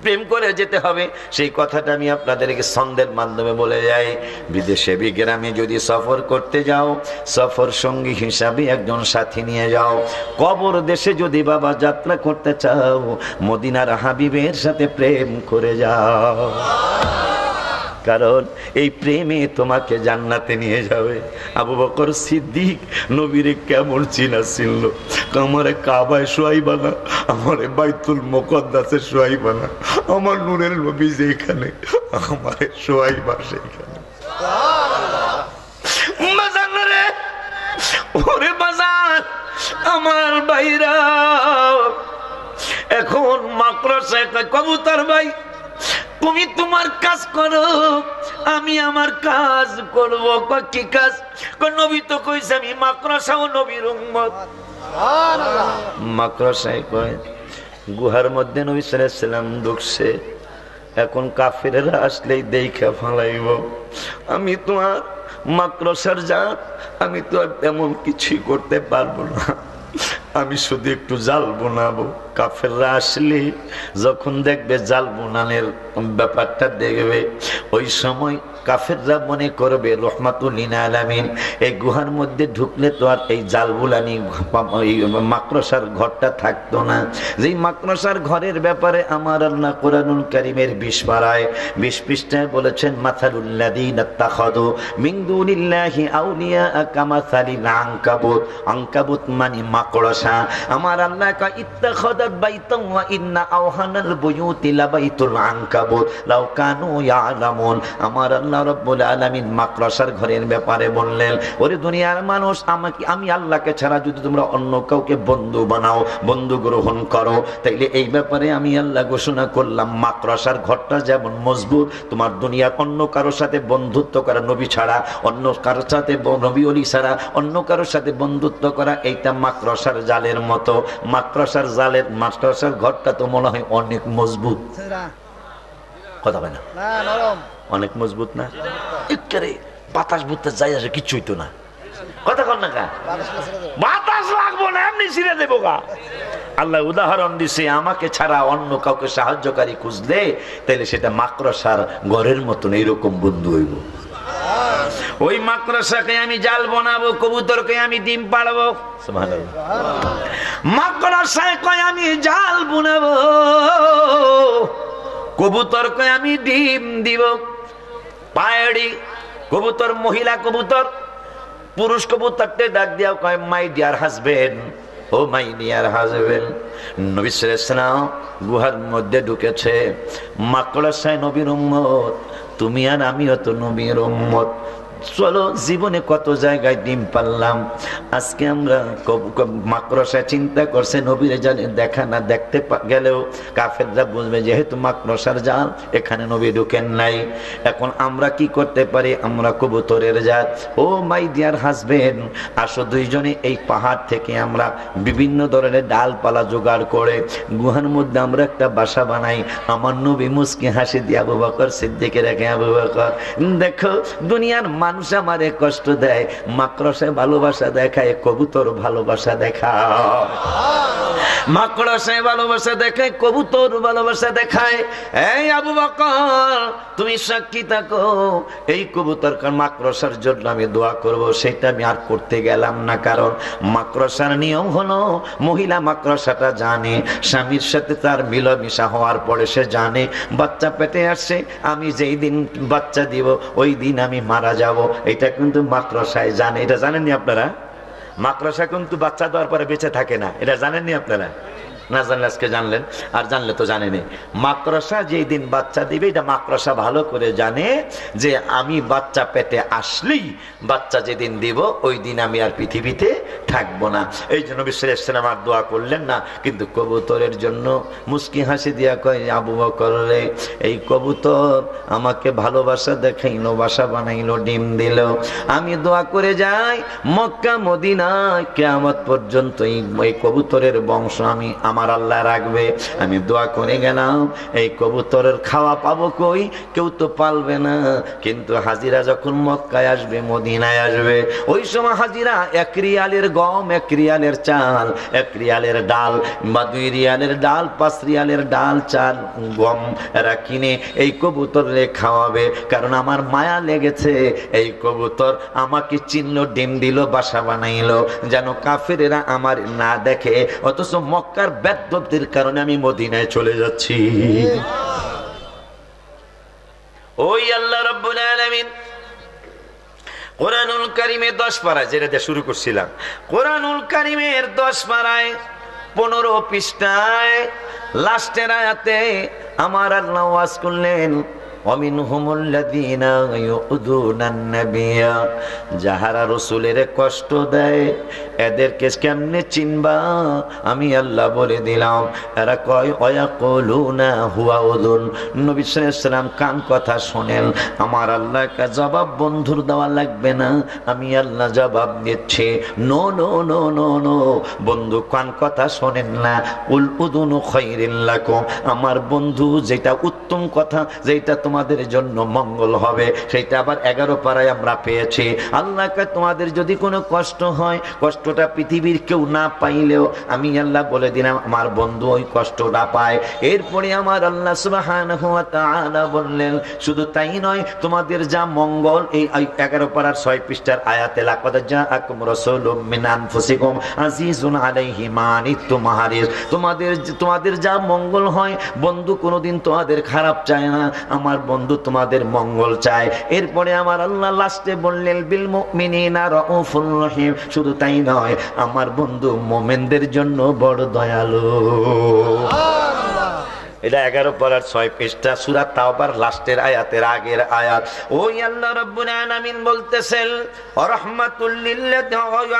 প্রেম করে যেতে হবে, সেই কথাটা আমি আপনাদেরকে ছন্দের মাধ্যমে বলে যাই। বিদেশে বিগ্রামে যদি সফর করতে যাও, সফর সঙ্গী হিসাবে একজন সাথী নিয়ে যাও। কবর দেশে যদি বাবা যাত্রা করতে চাও, মদিনার হাবিবের সাথে প্রেম করে যাও, কারণ এই প্রেমে তোমাকে জান্নাতে নিয়ে যাবে। আবু বকর সিদ্দিক নবীরে কেমন চিনা ছিল, আমারে কাবায় শোয়াইবা না, আমারে বাইতুল মুকদ্দাসে শোয়াইবা না, আমার নূরের নবী যেখানে আমারে শোয়াইবা সেইখানে। ওরে বাজার আমার ভাইরা, এখন মাকড়সায় কবুতর ভাই তুমি তোমার কাজ করো, আমি আমার কাজ করব। কি কাজ? নবী তো কইছে আমি মাকড়সা ও নবীর উম্মত। মাকড়সায় কয় গুহার মধ্যে নবী সাল্লাল্লাহু আলাইহি ওয়াসাল্লাম ঢুকছে, এখন কাফেররা আসলেই দেখা ফালাইব, আমি তোমার মাকড়সার জাত, আমি তো আর তেমন কিছুই করতে পারবো না, আমি শুধু একটু জাল বোনাবো। কাফেররা আসলে যখন দেখবে জাল বোনানের ব্যাপারটা দেখবে, ওই সময় কাফেররা মনে করবে রহমাতুল লিল আলামিন এই গুহার মধ্যে ঢুকলে তো আর এই জাল বুলানি মাকড়সার ঘরটা থাকতো না। যেই মাকড়সার ঘরের ব্যাপারে আমার আল্লাহ কুরআনুল কারীমের 20 পারায় 20 পৃষ্ঠায় বলেছেন, মাসালুল্লাযীনা ইত্তাখাযু মিন দুনিল্লাহি আউলিয়া কামাসালিল আনকাবুত। আনকাবুত মানে মাকড়সা। আমার আল্লাহ কয় ইত্তাখাযাত বাইতান ওয়া ইন্না আওহানাল বুয়ুতি লাবাইতুল আনকাবুত লাউ কানু ইয়ালামুন। আমার আল্লাহ রাব্বুল আলামিন মাকড়সার ঘরের ব্যাপারে বললেন, ওরে দুনিয়ার মানুষ, আমি আল্লাহকে ছাড়া যদি তোমরা অন্য কাউকে বন্ধু বানাও, বন্ধু গ্রহণ করো, তাইলে এই ব্যাপারে আমি আল্লাহ ঘোষণা করলাম মাকড়সার ঘরটা যেমন মজবুত, তোমার দুনিয়ার অন্য কারোর সাথে বন্ধুত্ব করা, নবী ছাড়া অন্য কারোর সাথে, নবী ওলি ছাড়া অন্য কারোর সাথে বন্ধুত্ব করা, এইটা মাকড়সার জালের মতো। মাকড়সার জালের মাকড়সার ঘরটা তো মনে হয় অনেক মজবুত, কথা হয় না, অনেক মজবুত না? একেবারে বাতাস বুঝতে যাই আসে কিচ্ছুই তো না, কথা কর না কা, বাতাস লাগবো না, এমনি ছিঁড়ে দেবো গা। আল্লাহ উদাহরণ দিছে, আমাকে ছাড়া অন্য কাউকে সাহায্যকারী খুঁজলে তাহলে সেটা মাকড়সার ঘরের মতন এইরকম বন্ধু হইব। ওই মাকড়সাকে আমি জাল বানাবো, কবুতরকে আমি ডিম পাড়বো, মাকড়সায় কয় আমি জাল বানাবো, কবুতরকে আমি ডিম দিব। পায়ড়ি কবুতর, মহিলা কবুতর, পুরুষ কবুতরকে ডাক দিয়া কয় my dear husband, oh my dear husband. নবী সাল্লাল্লাহু আলাইহি ওয়াসাল্লাম গুহার মধ্যে ঢুকেছে, মাকড়সায় নবীর উম্মত, তুমি আর আমিও তো নবীর উম্মত। চলো জীবনে কত জায়গায় ডিম পারলাম, আজকে আমরা মাকড়সা চিন্তা করছে নবীরে জানে দেখা না দেখতে গেলেও কাফেররা বুঝবে যেহেতু মাকড়সার জাল এখানে নবী ঢুকেন নাই। এখন আমরা কি করতে পারি? আমরা কবুতরের জাত। ও মাই ডিয়ার হাজবেন্ড, আসো দুইজনে এই পাহাড় থেকে আমরা বিভিন্ন ধরনের ডালপালা জোগাড় করে গুহার মধ্যে আমরা একটা বাসা বানাই। আমার নবী মুস্কি হাসি দিয়ে আবু বকর সিদ্দিকে রেখে, আবু বকর দেখো দুনিয়ার মানুষ আমারে কষ্ট দেয়, মাকড়সায় ভালোবাসা দেখায়, কবুতর ভালোবাসা দেখায়। মাকড়সায় ভালোবাসা দেখায়, কবুতর ভালোবাসা দেখায়। এই আবু বকর তুমি সাক্ষী থাকো, এই কবুতর মাকড়সার জন্য আমি দোয়া করব, সেটা আমি আর করতে গেলাম না। কারণ মাকড়সার নিয়ম হলো মহিলা মাকড়সাটা জানে স্বামীর সাথে তার মিলামিশা হওয়ার পরে সে জানে বাচ্চা পেটে আসছে, আমি যেই দিন বাচ্চা দিব ওই দিন আমি মারা যাব। এটা কিন্তু মাকড়সায় জানে। এটা জানেননি আপনারা? মাকড়সা কিন্তু বাচ্চা দেওয়ার পরে বেঁচে থাকে না, এটা জানেননি আপনারা? না জানলে আজকে জানলেন, আর জানলে তো জানেনি। মাকড়সা যেই দিন বাচ্চা দিবে এটা মাকড়সা ভালো করে জানে যে আমি বাচ্চা পেটে আসলেই বাচ্চা যেদিন দিব ওই দিন আমি আর পৃথিবীতে থাকবো না। এই জন্য বিশ্বের আমার দোয়া করলেন না, কিন্তু কবুতরের জন্য মুস্কি হাসি দিয়া কয়, আবু বকর রে এই কবুতর আমাকে ভালোবাসা দেখাইলো, বাসা বানাইলো, ডিম দিল, আমি দোয়া করে যাই মক্কা মদিনা কিয়ামত পর্যন্ত এই কবুতরের বংশ আমি আমার আল্লাহ রাখবে। আমি দোয়া করে গেলাম এই কবুতরের খাওয়া পাবো কই? কেউ তো পালবে না। কিন্তু হাজিরা যখন মক্কায় আসবে, মদিনায় আসবে, ওই সময় হাজিরা 1 রিয়ালের গম, 1 রিয়ালের চাল, 1 রিয়ালের ডাল বা 2 রিয়ালের ডাল, 5 রিয়ালের ডাল, চাল, গম এরা কিনে এই কবুতরে খাওয়াবে। কারণ আমার মায়া লেগেছে, এই কবুতর আমাকে চিনল, ডিম দিল, বাসা বানাইলো, যেন কাফেরেরা আমার না দেখে। অথচ মক্কার বেদ্যুদের কারণে আমি মদিনায় চলে যাচ্ছি। ওই আল্লাহ রাব্বুল আলামিন কোরআনুল কারীমের 10 পারায়, যেটা দিয়ে শুরু করছিলাম, কোরআনুল কারীমের 10 পারায় 15 পৃষ্ঠায় লাস্টের আয়াতে আমার আল্লাহ ওয়াজ করলেন, যাহারা রসুলের কষ্ট দেয় এদেরকে কেমনে চিনবা? আমি আল্লাহ বলে দিলাম, এরা কয় ওয়ায়াকুলুনা হুয়া উযুন। নবী সাল্লাল্লাহু আলাইহি ওয়াসাল্লাম কান কথা শোনেন। আমার আল্লাহকে জবাব বন্ধুর দেওয়া লাগবে না, আমি আল্লাহ জবাব দিচ্ছি। No no no no no, বন্ধু কান কথা শোনেন না। উল উযুনু খায়রিল লাকুম, আমার বন্ধু যেটা উত্তম কথা, যেটা তোমাদের জন্য মঙ্গল হবে, সেটা আবার 11 পারায় আমরা পেয়েছি। আল্লাহকে তোমাদের যদি কোনো কষ্ট হয়, কষ্টটা পৃথিবীর কেউ না পাইলেও আমি আল্লাহ বলে দিলাম আমার বন্ধু ওই কষ্টটা পায়। এরপরে আমার আল্লাহ সুবহানাহু ওয়া তাআলা বললেন, শুধু তাই নয়, তোমাদের যা মঙ্গল, এই 11 পারার 6 পৃষ্ঠার আয়াতে লাকাদ জাআকুম রাসূলুম মিন আনফুসিকুম আজিজুন আলাইহি মা আনিতুম হারিস, তোমাদের যা মঙ্গল হয়, বন্ধু কোনোদিন তোমাদের খারাপ চায় না, আমার বন্ধু তোমাদের মঙ্গল চায়। এরপরে আমার আল্লাহ লাস্টে বললেন বিল মুমিনিনা রাউফুর রহিম, শুধু তাই নয়, আমার বন্ধু মুমিনদের জন্য বড় দয়ালু। এটা 11 পারার 6 পৃষ্ঠা সূরা তাওবার লাস্টের আয়াতের আগের আয়াত। ওই আল্লাহ রাব্বুল আলামিন বলতেছেন রাহমাতুল লিল্লাহি,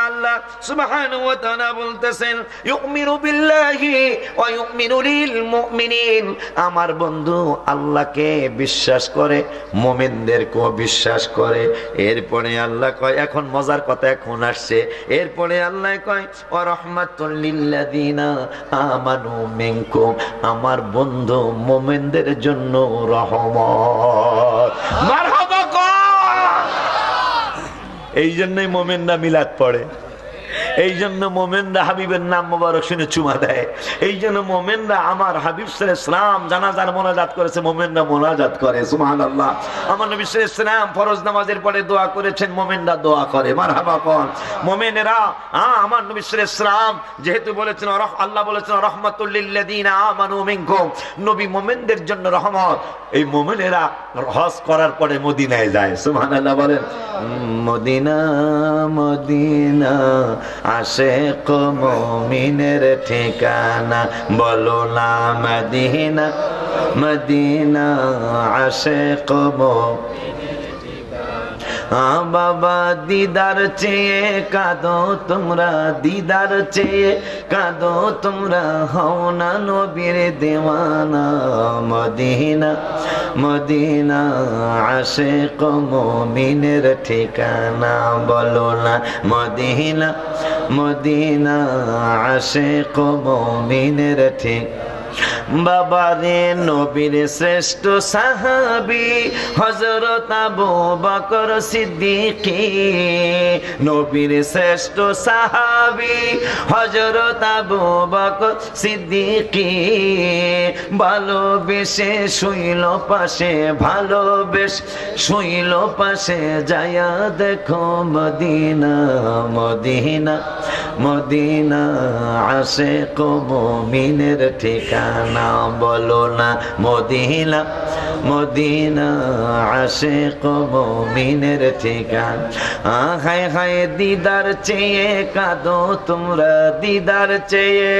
আল্লাহ সুবহানাহু ওয়া তাআলা বলতেছেন ইউমিনু বিল্লাহি ওয়া ইউমিনু লিল মুমিনিন, আমার বন্ধু আল্লাহকে বিশ্বাস করে, মুমিনদেরকেও বিশ্বাস করে। এরপরে আল্লাহ কয়, এখন মজার কথা এখন আসছে, এরপরে আল্লাহ কয় ওয়া রাহমাতুল লিল্লাযিনা আমানু মিনকুম, আমার বন্ধু মুমিনদের জন্য রহমত। মারহাবা কর। এই জন্যই মুমিনরা মিলাদ পড়ে, এই জন্য মোমেনরা হাবিবের নাম মোবারক শুনে চুমা দেয়, এই জন্য মোমেনরা আমার হাবিব সাল্লাল্লাহু আলাইহি ওয়াসাল্লাম জানাজার মোনাজাত করেছে, মোমেনরা মোনাজাত করে। সুবহানাল্লাহ। আমার নবী সাল্লাল্লাহু আলাইহি ওয়াসাল্লাম ফরজ নামাজের পরে দোয়া করেছেন, মোমেনরা দোয়া করে। মারহাবা কোন মোমেনেরা। আমার নবী সাল্লাল্লাহু আলাইহি ওয়াসাল্লাম যেহেতু বলেছেন, আল্লাহ বলেছেন রাহমাতুল লিল্লাযিনা আমানু মিনকুম, নবী মোমেনদের জন্য রহমত। এই মোমেনেরা হজ করার পরে মদিনায় যায়। সুবহানাল্লাহ বলেন। মদিনা মদিনা আশিক মুমিনের ঠিকানা, বলো না মদিনা মদিনা আশিক মুমিনের ঠিকানা, বাবা দিদার চেয়ে কাঁদো তোমরা, দিদার চেয়ে কাঁদো তোমরা, হও না নবীর দেওয়ানা। মদিনা মদিনা আশিক মুমিনের ঠিকানা, বলো না মদিনা মদিনা আশিক মুমিনের ঠিকানা। বাবারে নবীর শ্রেষ্ঠ সাহাবী হযরত আবু বকর সিদ্দিকী, নবীর শ্রেষ্ঠ সাহাবী হযরত আবু বকর সিদ্দিকী, ভালোবেসে শুইল পাশে, ভালোবেসে শুইল পাশে, যায়া দেখো মদিনা মদিনা মদিনা আশিক মুমিনের ঠিকানা, বলো না মদিনা মদিনা আশিক মুমিনের ঠিকানা। হায় হায় দিদার চেয়ে কাঁদো তোমরা, দিদার চেয়ে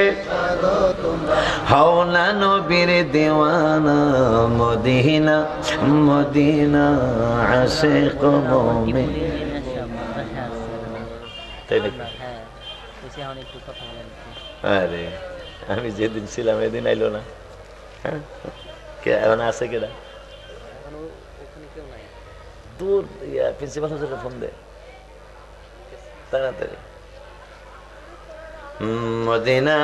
হও না নবীর দেওয়ানা। মদিনা মদিনা আশিক মুমিন। আরে আমি যেদিন ছিলাম এদিন আইলো না, এখন আছে কেডা? দূর প্রিন্সিপাল হুজুরের ফোন দে তাড়াতাড়ি। মদিনা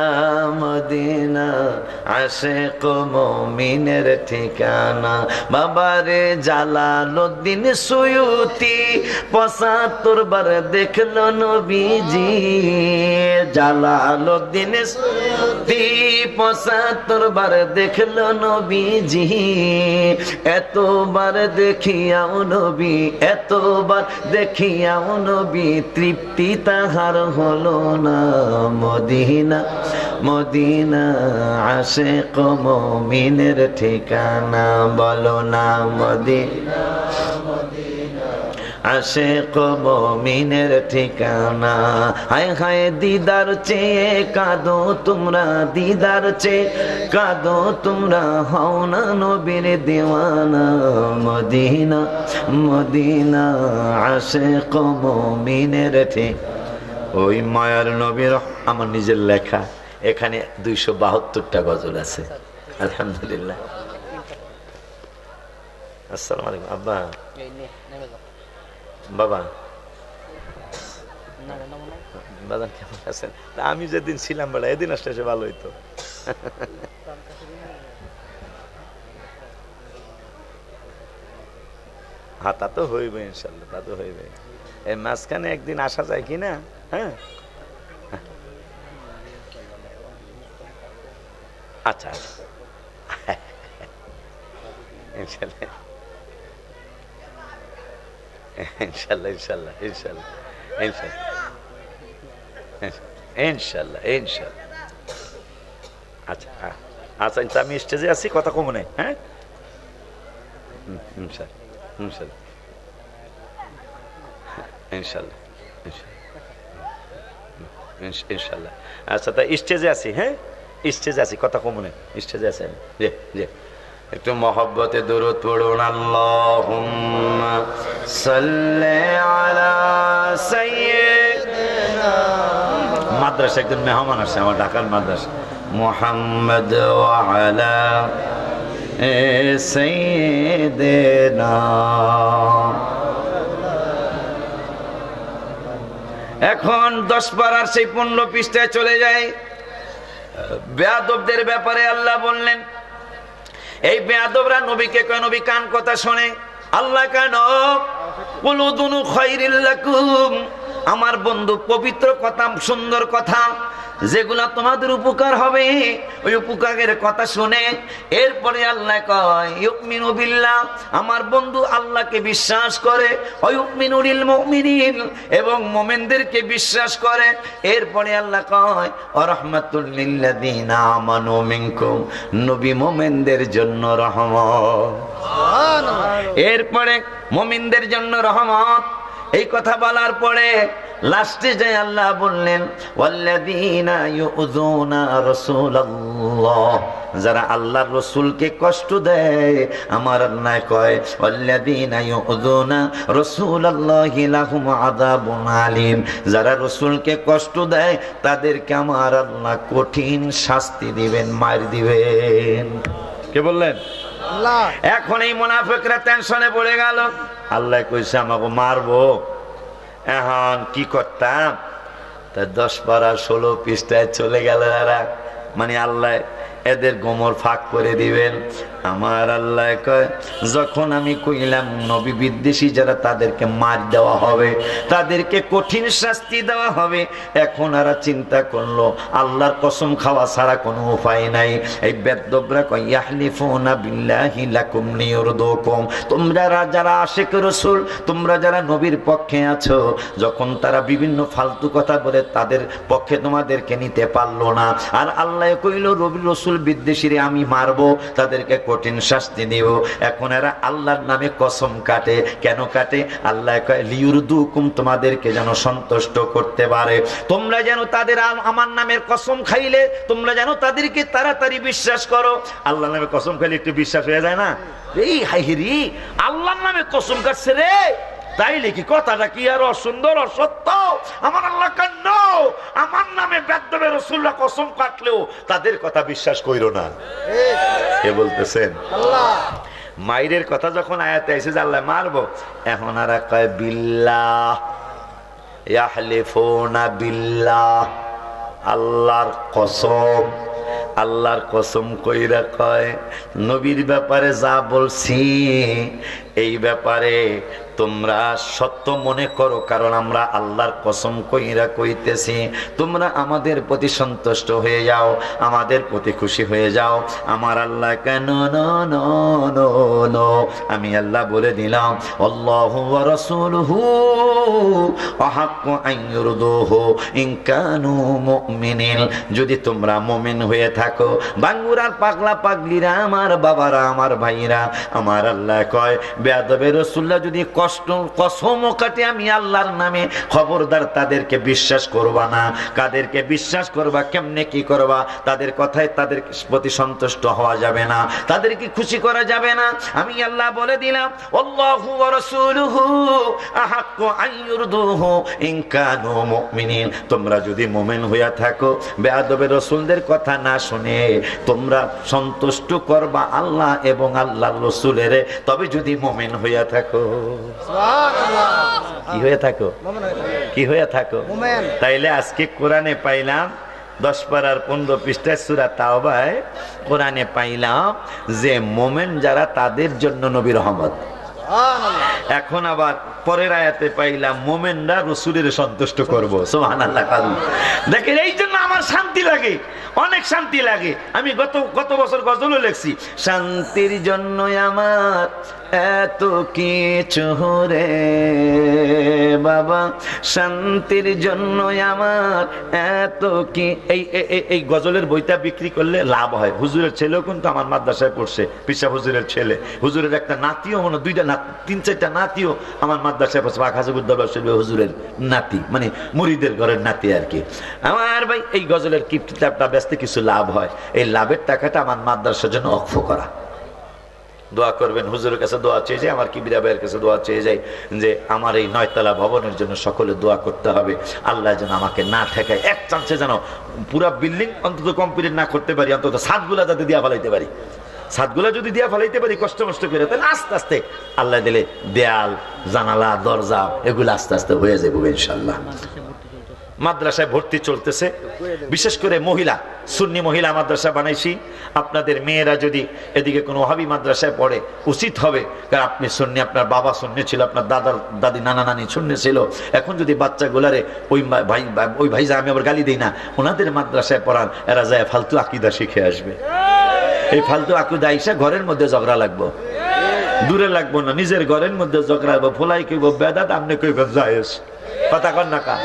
মদিনা আশিক মুমিনের ঠিকানা। বাবারে জালালউদ্দিন সুয়ুতি ৭৫ বার দেখলো নবীজি, জালালউদ্দিন সুয়ুতি ৭৫ বার দেখলো নবীজি। এতবার দেখিয়াও নবী, এতবার দেখিয়াও নবী, তৃপ্তি তাহার হলো না। মদিনা মদিনা আশিক মুমিনের ঠিকানা, বলো না মদিনা আশিক মুমিনের ঠিকানা। হায় হায় দিদার চেয়ে কাঁদো তোমরা, দিদার চেয়ে কাঁদো তোমরা, হও না নবীর দেওয়ানা। মদিনা মদিনা আশিক মুমিনের ঠিকানা। ওই মায়ার নবীর, আমার নিজের লেখা, এখানে ২৭২টা গজল আছে। আলহামদুলিল্লাহ। আসসালামু আলাইকুম আব্বা। বাবা বাজান কেমন আছেন? আমি যেদিন ছিলাম বেড়া এদিন আসলে সে ভালো হইতো। হ্যাঁ তা তো হইবে ইনশাল্লাহ, তা তো হইবে। এর মাঝখানে একদিন আসা যায় কি না? হ্যাঁ আচ্ছা ইনশাল্লাহ ইনশাল্লাহ ইনশাল্লাহ ইনশাল্লাহ ইনশাল্লাহ ইনশাল্লাহ। আচ্ছা আচ্ছা আমি স্টেজে আছি, কথা কম নেই। হ্যাঁ ইনশাল্লাহ ইনশাল্লাহ ইনশাল্লাহ ইনশাল্লাহ। আচ্ছা তা স্টেজে আছি, হ্যাঁ স্টেজে আছি, কথা কম নেই, স্টেজে আছি আমি। জি জি একটু মহব্বতে দরুদ পড়ুন। আল্লাহুম্মা সাল্লি আলা সাইয়্যিদিনা। মাদ্রাসা একজন মেহমান আসছে আমার ঢাকার মাদ্রাসা, মুহাম্মদ ওয়া আলা সাইয়্যিদিনা। এখন 10 পারার সেই 15 পৃষ্ঠায় চলে যায়। বেয়াদবদের ব্যাপারে আল্লাহ বললেন, এই বেয়াদবরা নবীকে কয় নবী কান কথা শোনে। আল্লাহ কেন? কুলুদুনু খায়রিল লাকুম, আমার বন্ধু পবিত্র কথা, সুন্দর কথা, যেগুলা তোমাদের উপকার হবে, ওই উপকারের কথা শুনে। এরপরে আল্লাহ কয় ইউমিনু বিল্লাহ, আমার বন্ধু আল্লাহকে বিশ্বাস করে, ওয়ুমিনুল মুমিনিন, এবং মুমিনদেরকে বিশ্বাস করে। এরপরে আল্লাহ কয় ওয়া রাহমাতুল লিল্লাযিনা আমানু মিনকুম, নবী মুমিনদের জন্য রহমত। সুবহানাল্লাহ। এরপরে মুমিনদের জন্য রহমত। এই কথা বলার পরে লাস্টে যে আল্লাহ বললেন ওয়াল্লাযীনা ইউযুনা রাসূলাল্লাহ, যারা আল্লাহর রাসূলকে কষ্ট দেয়, আমার আল্লাহ কয় ওয়াল্লাযীনা ইউযুনা রাসূলাল্লাহি লাহুম আযাবুন আলীম, যারা রাসূলকে কষ্ট দেয় তাদেরকে আমার আল্লাহ কঠিন শাস্তি দিবেন, মার দিবেন। কে বললেন? আল্লাহ। এখন এই মুনাফিকরা টেনশনে পড়ে গেল, আল্লাহ কইছে আমাকে মারবো, এখন কি করতাম? তা 10 পারা 16 পৃষ্ঠায় চলে গেল এরা, মানে আল্লাহ এদের গোমর ফাঁক করে দিবেন। আমার আল্লাহ কয় যখন আমি কইলাম নবী বিদ্বেষী যারা তাদেরকে মার দেওয়া হবে, তাদেরকে কঠিন শাস্তি দেওয়া হবে, এখন এরা চিন্তা করলো আল্লাহর কসম খাওয়া ছাড়া কোনো উপায় নাই। এই বেদবরা কয় ইয়াহলিফুনা বিল্লাহি লাকুম লিয়ুরদুকুম, তোমরা যারা আশিক রাসূল, তোমরা যারা নবীর পক্ষে আছো, যখন তারা বিভিন্ন ফালতু কথা বলে তাদের পক্ষে তোমাদেরকে নিতে পারলো না, আর আল্লাহ কইল নবী রাসূল বিদ্বেষীরে আমি মারবো, তাদেরকে কঠিন শাস্তি দিব। এখন এরা আল্লাহর নামে কসম কাটে, কেন কাটে? আল্লাহ কয় লিয়ুরদুকুম, তোমাদেরকে যেন সন্তুষ্ট করতে পারে, তোমরা যেন তাদের আমার নামের কসম খাইলে তোমরা যেন তাদেরকে তাড়াতাড়ি বিশ্বাস করো। আল্লাহর নামে কসম খাইলে একটু বিশ্বাস হয়ে যায় না? এই হাইরি আল্লাহর নামে কসম কাটছে রে, তাইলে কি কথাটা কি আর অসুন্দর অসত্য? আমার আল্লাহ কেন আমার নামে বেদবে রাসূলুল্লাহ কসম কাটলেও তাদের কথা বিশ্বাস কইরো না। কে বলতেছেন? আল্লাহ। মাইরের কথা যখন আয়াতে আইছে যে আল্লাহ মারবো, এখন আর কয় বিল্লাহ, ইয়াহলিফুনা বিল্লাহ, আল্লাহর কসম। আল্লাহর কসম কইরা কয় নবীর ব্যাপারে যা বলছি এই ব্যাপারে তোমরা সত্য মনে করো, কারণ আমরা আল্লাহর কসম কইরা কইতেছি, তোমরা আমাদের প্রতি সন্তুষ্ট হয়ে যাও, আমাদের প্রতি খুশি হয়ে যাও। আমার আল্লাহ কেন আমি আল্লাহ বলে দিলাম আল্লাহু ওয়া রাসূলুহু আহাক্কু আন ইউরদুহু ইন কানু মুমিনিন, যদি তোমরা মুমিন হয়ে থাকো। বাঙ্গুরার পাগলা পাগলিরা, আমার বাবারা, আমার ভাইরা, আমার আল্লাহ কয় বেয়াদবে রাসূলুল্লাহ যদি কসম কাটে আমি আল্লাহর নামে, খবরদার তাদেরকে বিশ্বাস করবা না। কাদেরকে বিশ্বাস করবা? কেমনে কি করবা? তাদের কথায় তাদের প্রতি সন্তুষ্ট হওয়া যাবে না, তাদেরকে খুশি করা যাবে না। আমি আল্লাহ বলে দিলাম আল্লাহু ওয়া রাসূলুহু আহাক্কু আন ইউরদুহু ইন কানু মুমিনিন, তোমরা যদি মুমিন হইয়া থাকো, বেয়াদবে রাসূলদের কথা না শুনে তোমরা সন্তুষ্ট করবা আল্লাহ এবং আল্লাহর রাসূলের, তবে যদি মুমিন হইয়া থাকো। কি হয়ে থাকো? কি হয়ে থাকো? তাইলে আজকে কোরআনে পাইলাম 10 পারার 15 পৃষ্ঠায় সূরা তাওবায় কোরআনে পাইলাম যে মুমিন যারা তাদের জন্য নবী রহমত। এখন আবার পরের আয়াতে পাইলাম মুমিনরা রাসূলের সন্তুষ্ট করব। সুবহানাল্লাহ। দেখেন এই জন্য আমার শান্তি লাগে, অনেক শান্তি লাগে। আমি গত বছর গজলও লিখছি, শান্তির জন্য আমার এত কিছু রে বাবা, শান্তির জন্য আমার এত কি। এই গজলের বইটা বিক্রি করলে লাভ হয়। হুজুরের ছেলেও কিন্তু আমার মাদ্রাসায় পড়ছে, পিসা হুজুরের ছেলে, হুজুরের একটা নাতিও, মনে 3-4টা নাতিও আমার মাদ্রাসায় পড়ছে। হুজুরের নাতি, মানে মুরিদের ঘরের নাতি আর কি। আমার ভাই এই গজলের কিতাবটা বেচতে কিছু লাভ হয়, এই লাভের টাকাটা আমার মাদ্রাসার জন্য অক্ষ করা। দোয়া করবেন, হুজুরের কাছে দোয়া চেয়ে যায়, আমার কিবিরা ভাইয়ের কাছে দোয়া চেয়ে যায় যে আমার এই 9তলা ভবনের জন্য সকলে দোয়া করতে হবে, আল্লাহ যেন আমাকে না ঠেকায়। এক চান্সে যেন পুরা বিল্ডিং অন্তত কমপ্লিট না করতে পারি, অন্তত ছাদগুলা যাতে দিয়া ফেলাইতে পারি। ছাদগুলা যদি দিয়া ফেলাইতে পারি কষ্ট মষ্ট করে, তাহলে আস্তে আস্তে আল্লাহ দিলে দেয়াল, জানালা, দরজা এগুলো আস্তে আস্তে হয়ে যাবে ইনশাআল্লাহ। মাদ্রাসায় ভর্তি চলতেছে, বিশেষ করে মহিলা, সুন্নি মহিলা মাদ্রাসা বানাইছি। আপনাদের মেয়েরা যদি এদিকে কোনো ওয়াহাবি মাদ্রাসায় পড়ে, উচিত হবে, কারণ আপনি সুন্নি, আপনার বাবা সুন্নি ছিল, আপনার দাদার দাদি নানা নানি সুন্নি ছিল। এখন যদি বাচ্চাগুলারে ওই ভাই যা, আমি আবার গালি দিই না, ওনাদের মাদ্রাসায় পড়ান, এরা যায় ফালতু আকিদা শিখে আসবে। এই ফালতু আকিদা আইসা ঘরের মধ্যে ঝগড়া লাগবো, দূরে লাগবো না, নিজের ঘরের মধ্যে ঝগড়া লাগবো। ফোলাই কইব বেদাত, আপনি কইবেন জায়েজ। কথা কন না কা,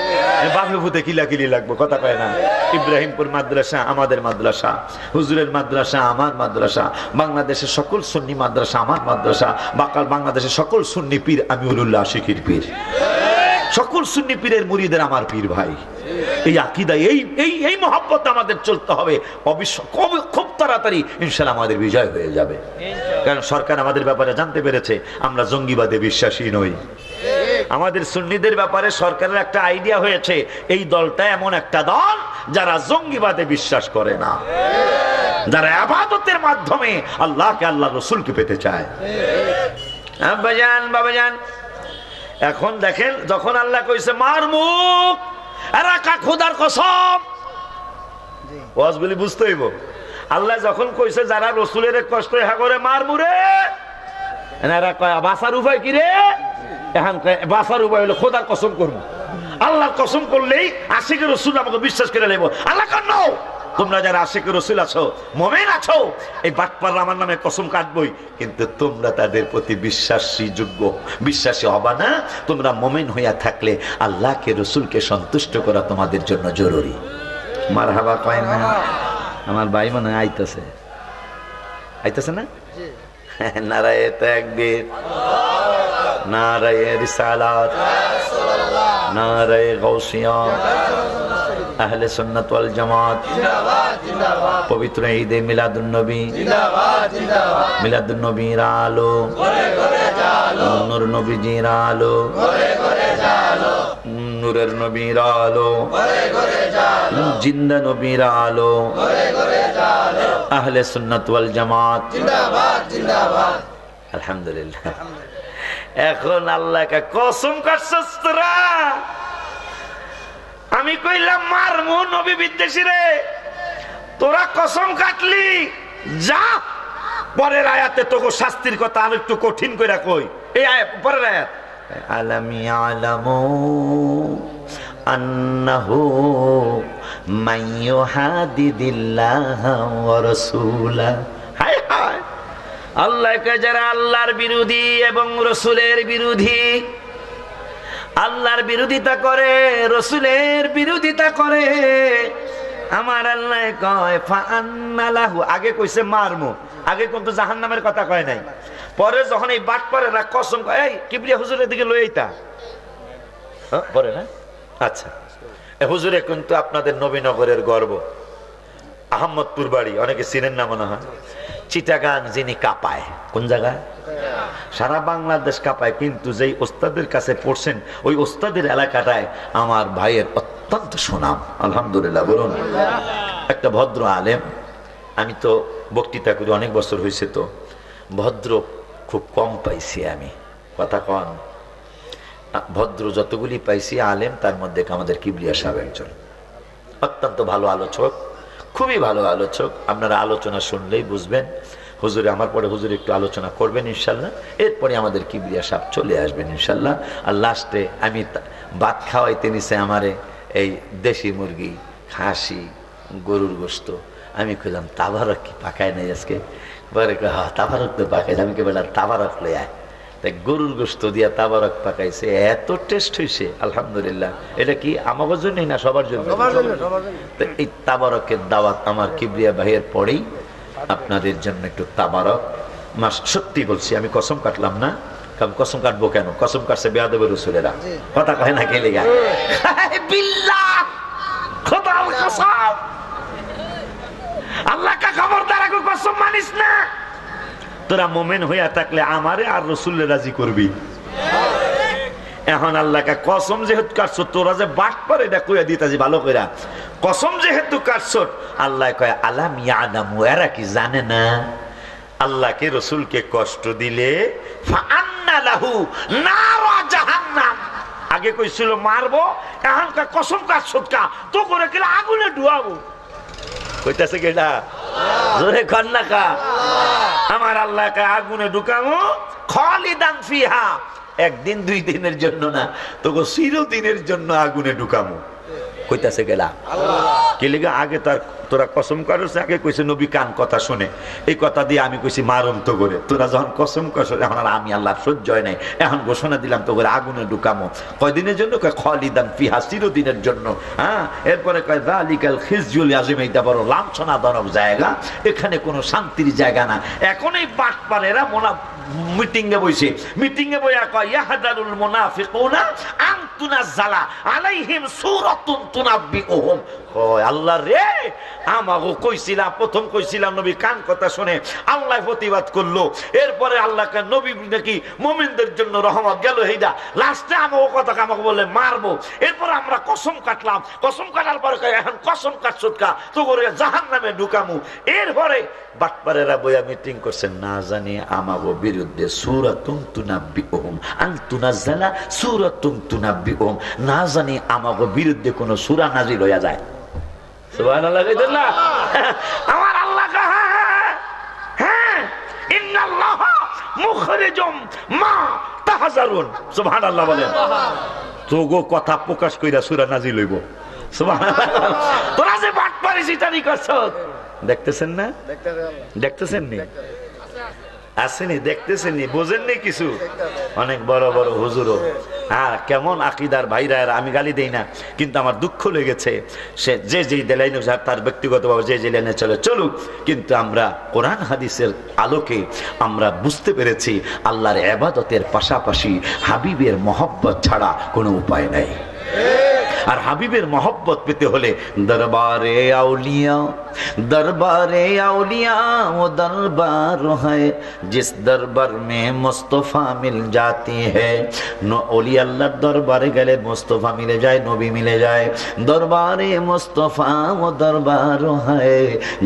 বাপে ভূতে কিলাকিলি লাগবো, কথা কয় না। ইব্রাহিমপুর মাদ্রাসা আমাদের মাদ্রাসা, হুজুরের মাদ্রাসা আমার মাদ্রাসা, বাংলাদেশের সকল সুন্নি মাদ্রাসা আমার মাদ্রাসা, বাংলাদেশের সকল সুন্নি পীর আমি উলুল্লাহ আশিকির পীর। সকল সুন্নি পীরের মুরিদের আমার পীর ভাই। এই আকীদা, এই মহব্বত আমাদের চলতে হবে। খুব তাড়াতাড়ি ইনশাআল্লাহ আমাদের বিজয় হয়ে যাবে। কারণ সরকার আমাদের ব্যাপারে জানতে পেরেছে আমরা জঙ্গিবাদে বিশ্বাসী নই। আমাদের সুন্নিদের ব্যাপারে সরকারের একটা আইডিয়া হয়েছে, এই দলটা এমন একটা দল যারা জঙ্গিবাদে বিশ্বাস করে না, যারা ইবাদতের মাধ্যমে আল্লাহকে, আল্লাহ রসুলকে পেতে চায়। আব্বাজান, বাবাজান, এখন দেখেন যখন আল্লাহ কইছে মার মুখ, এরাকা খোদার কসম, ওয়াজগুলি বুঝতে হইব। আল্লাহ যখন কইছে যারা রসুলের কষ্ট হা করে মার মুরে, এরা কয় বাসার উপায় কি রে? এখন বাসার উপায় হলো খোদার কসম করবো। আল্লাহর কসম করলেই আশিকের রসুল আমাকে বিশ্বাস করে নেব। আল্লাহ কেন? তোমরা যারা আশিকের রসুল আছো, মুমিন আছো, এই বাটপাররা আমার নামে কসম কাটবই, কিন্তু তোমরা তাদের প্রতি বিশ্বাসী হবা না। তোমরা মুমিন হইয়া থাকলে আল্লাহকে, রসুলকে সন্তুষ্ট করা তোমাদের জন্য জরুরি। মারহাবা কয় না? আমার ভাই মনে হয় আইতেছে না? নারায়ে তাকবীর, নারায়ে রিসালাত, নারায়ে গাউসিয়া, আহলে সুন্নাত ওয়াল জামাত পবিত্র ঈদে মিলাদুন নবী, মিলাদুন নবীর আলো, নূর নবীজির আলো, নূরের নবীর আলো, জিন্দা নবীর আলো, আহলে সুন্নাত ওয়াল জামাত জিন্দাবাদ। আলহামদুলিল্লাহ। এখন আল্লাহকে কসম কাটছস তোরা। আমি কইলাম মারমু নবী বিদ্বেষী রে, তোরা কসম কাটলি, যা পরের আয়াতে তোকে শাস্তির কথা আমি একটু কঠিন করে কই। এই আয়াত, পরের আয়াত, আলাম ইয়ালামু আন্নাহু মাইয়ুহাদিদিল্লাহ ওয়া রাসূলা। হায় হায়, আল্লাহকে যারা আল্লাহর বিরোধী এবং রসুলের বিরোধী, আল্লাহর বিরোধিতা করে, রসুলের বিরোধিতা করে, আমার আল্লাহ কয় ফাআন্না লাহু, আগে কইছে মারমু, আগে কিন্তু জাহান্নামের কথা কয় নাই। পরে যখন এই বাট পরে না কসম, এই কিবরিয়া হুজুরের দিকে লই আইতা পরে না। আচ্ছা, হুজুরে কিন্তু আপনাদের নবীনগরের গর্ব, আহমদপুর বাড়ি, অনেকে চিনেন না মনে হয়। চিটাগাং যিনি কাঁপায়, কোন জায়গায়? সারা বাংলাদেশ কাঁপায়, কিন্তু যেই ওস্তাদের কাছে পড়ছেন ওই ওস্তাদের এলাকাটায় আমার ভাইয়ের অত্যন্ত সুনাম। আলহামদুলিল্লাহ বলুন। একটা ভদ্র আলেম, আমি তো বক্তৃতা করি অনেক বছর হয়েছে, তো ভদ্র খুব কম পাইছি আমি, কথা কন। ভদ্র যতগুলি পাইছি আলেম, তার মধ্যে আমাদের কিবরিয়া সাহেব একজন অত্যন্ত ভালো আলোচক, খুবই ভালো আলোচক। আপনারা আলোচনা শুনলেই বুঝবেন। হুজুরে আমার পরে হুজুর একটু আলোচনা করবেন ইনশাল্লাহ, এরপরে আমাদের কিবরিয়া সাহেব চলে আসবেন ইনশাল্লাহ। আর লাস্টে আমি ভাত খাওয়াইতে নিছে আমারে এই দেশি মুরগি, খাসি, গরুর গোস্ত। আমি কইলাম তাবারক কি পাকায় নাই আজকে? পরে হ্যাঁ তাবারক তো পাকাইছে। আমি কেবল তাবারক লই আয়, তাই গরুর গোস্ত দিয়া তাবারক পাকাইছে, এত টেস্ট হয়েছে আলহামদুলিল্লাহ। এটা কি আমার জন্যই না সবার জন্য? এই তাবারকের দাওয়াত আমার কিবরিয়া ভাইয়ের পরেই আপনাদের জন্য একটু তাবারক। মাস সত্যি বলছি, আমি কসম কাটলাম না। কারণ কসম কাটবো কেন? কসম কাটছে বেয়াদবের রসুলেরা, কথা কয় না কে লেগা? বিল্লাহ খোদার কসম, আল্লাহকে খবরদার আগে কসম মানিস না। তোরা মোমেন হইয়া থাকলে আমারে আর রসুলের রাজি করবি। এখন আল্লাহকে কসম যেহেতু কাটছ, তোরা যে বাট পারে এটা কইয়া দিতাছি ভালো কইরা। কসম যেহেতু কাটছ, আল্লাহ কয় আলাম ইয়ালামু, এরা কি জানে না আল্লাহকে রসুলকে কষ্ট দিলে ফাআন্না লাহু নারা জাহান্নাম। আগে কইছিল মারবো, এখন কসম কাটছ কা তো করে কিলা আগুনে ডুবাবো। কইতাছে কেডা? জোরে কন্যা কা? আমার আল্লাহকে আগুনে ঢুকাবো, খালিদান ফিহা, একদিন দুই দিনের জন্য না, তোকে চিরদিনের জন্য আগুনে ঢুকাবো। কইতাছে গেলা কি লিগা? আগে তার তোরা কসম করছ, আগে কইছে নবী কান কথা শুনে, এই কথা দিয়ে আমি কইছি মারম তো করে। তোরা যখন কসম করছ, এখন আর আমি আল্লাহ সহ্য হয় নাই, এখন ঘোষণা দিলাম তো করে আগুনে ঢুকামো। কয়দিনের জন্য? কয় খালিদান ফিহা, চিরদিনের জন্য। হ্যাঁ, এরপরে কয় যালিকাল খিজুল আযীম, এইটা বড় লাঞ্ছনাজনক জায়গা, এখানে কোনো শান্তির জায়গা না। এখন এই বাটপারেরা মিটিং এ বইছে, মিটিং এ বইয়া কয় ইয়াহদারুল মুনাফিকুনা আন তুনাজ্জালা আলাইহিম সূরাতুন তুনাব্বিউহুম। কয় আল্লাহ রে, আমাগো কইছিলাম, প্রথম কইছিলাম নবী কান কথা শুনে আল্লাহ প্রতিবাদ করলো, এরপরে আল্লাহকে নবী নাকি মুমিনদের জন্য রহমত গেল, এইটা লাস্টে আমাগো কথা আমাকে বলে মারবো। এরপর আমরা কসম কাটলাম, কসম কাটার পরে এখন কসম কাটছুটকা তো করে জাহান্নামে ঢুকামু। এরপরে বাটপারেরা বইয়া মিটিং করছেন, না জানি আমাগো বিরুদ্ধে সূরাতুন তুনাব্বিউহুম আন তুনাজ্জালা সূরাতুন তুনাব্বিউহুম, না জানি আমাগো বিরুদ্ধে কোন সূরা নাজিল হইয়া যায়। সুবহানাল্লাহ। আমার আল্লাহ হ্যাঁ, ইন্নাল্লাহা মুখরিজুম মা তাহজারুন। সুবহানাল্লাহ বলেন। তোগো কথা প্রকাশ কইরা সূরা নাজিল হইব। সুবহানাল্লাহ। তোরা যে বাটপারি জিতানি করছ, দেখতেছেন না? দেখতেছেন নি? আসেনি, দেখতেছেন নি? বোঝেননি কিছু? অনেক বড় বড় হুজুরও হ্যাঁ, কেমন আকিদার ভাইরা, আমি গালি দেই না, কিন্তু আমার দুঃখ লেগেছে। সে যে যেই লাইনে তার ব্যক্তিগতভাবে যে লাইনে চলে চলুক, কিন্তু আমরা কোরআন হাদিসের আলোকে আমরা বুঝতে পেরেছি আল্লাহর ইবাদতের পাশাপাশি হাবিবের মহব্বত ছাড়া কোনো উপায় নাই। আর হাবিবের মহব্বত পেতে হলে দরবারে আউলিয়া, দরবারে আউলিয়া वो दरबार है जिस दरबार में मुस्तफा मिल जाती है। ওলি আল্লাহর দরবারে গেলে মুস্তফা মিলে যায়, নবী মিলে যায়। দরবারে মুস্তফা वो दरबार है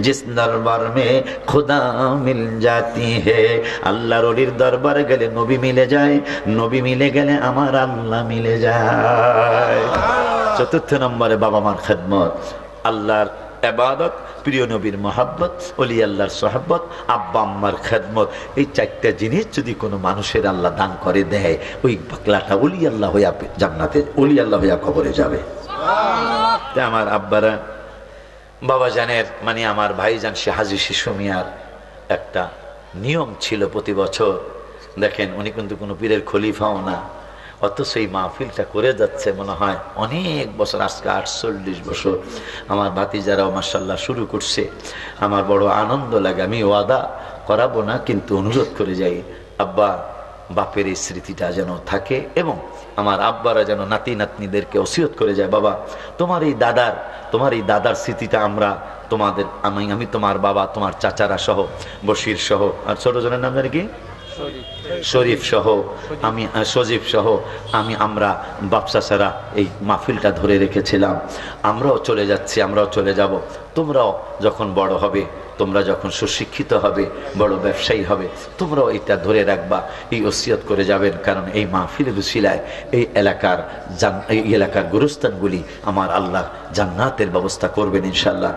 जिस दरबार में खुदा मिल जाती है। আল্লাহর ওলির দরবারে গেলে নবী মিলে যায়, নবী মিলে গেলে আমার আল্লাহ মিলে যায়। চতুর্থ নম্বরে বাবা মার খেদমত, আল্লাহর ইবাদত, প্রিয় নবীর মহব্বত, ওলি আল্লাহর সোহবত, আব্বা আম্মার খেদমত। এই চারটা জিনিস যদি কোনো মানুষের আল্লাহ দান করে দেয়, ওই পাগলাটা ওলি আল্লাহ হইয়া জান্নাতে, ওলি আল্লাহ হইয়া কবরে যাবে। আমার আব্বারা বাবা জানের মানে আমার ভাইজান সে হাজী শিশু মিয়ার একটা নিয়ম ছিল প্রতি বছর। দেখেন উনি কিন্তু কোনো পীরের খলিফাও না, অথচ এই মাহফিলটা করে যাচ্ছে মনে হয় অনেক বছর, আজকে 48 বছর। আমার ভাতিজারাও মাশাআল্লাহ শুরু করছে। আমার বড় আনন্দ লাগে। আমি ওয়াদা করাবো না, কিন্তু অনুরোধ করে যাই, আব্বা বাপের এই স্মৃতিটা যেন থাকে, এবং আমার আব্বারা যেন নাতি নাতনিদেরকে ওসিয়ত করে যায়, বাবা তোমার এই দাদার স্মৃতিটা আমরা তোমাদের, আমি তোমার বাবা, তোমার চাচারা সহ, বশির সহ, আর ছোট জনের নাম জানি কি, শরীফ সহ, আমি সজীব সহ, আমরা বাপসা ছাড়া এই মাহফিলটা ধরে রেখেছিলাম। আমরাও চলে যাচ্ছি, আমরাও চলে যাব। তোমরাও যখন বড় হবে, তোমরা যখন সুশিক্ষিত হবে, বড় ব্যবসায়ী হবে, তোমরাও এটা ধরে রাখবা, এই ওসিয়ত করে যাবেন। কারণ এই মাহফিলের উসিলায় এই এলাকার গোরস্থানগুলি আমার আল্লাহ জান্নাতের ব্যবস্থা করবেন ইনশাল্লাহ।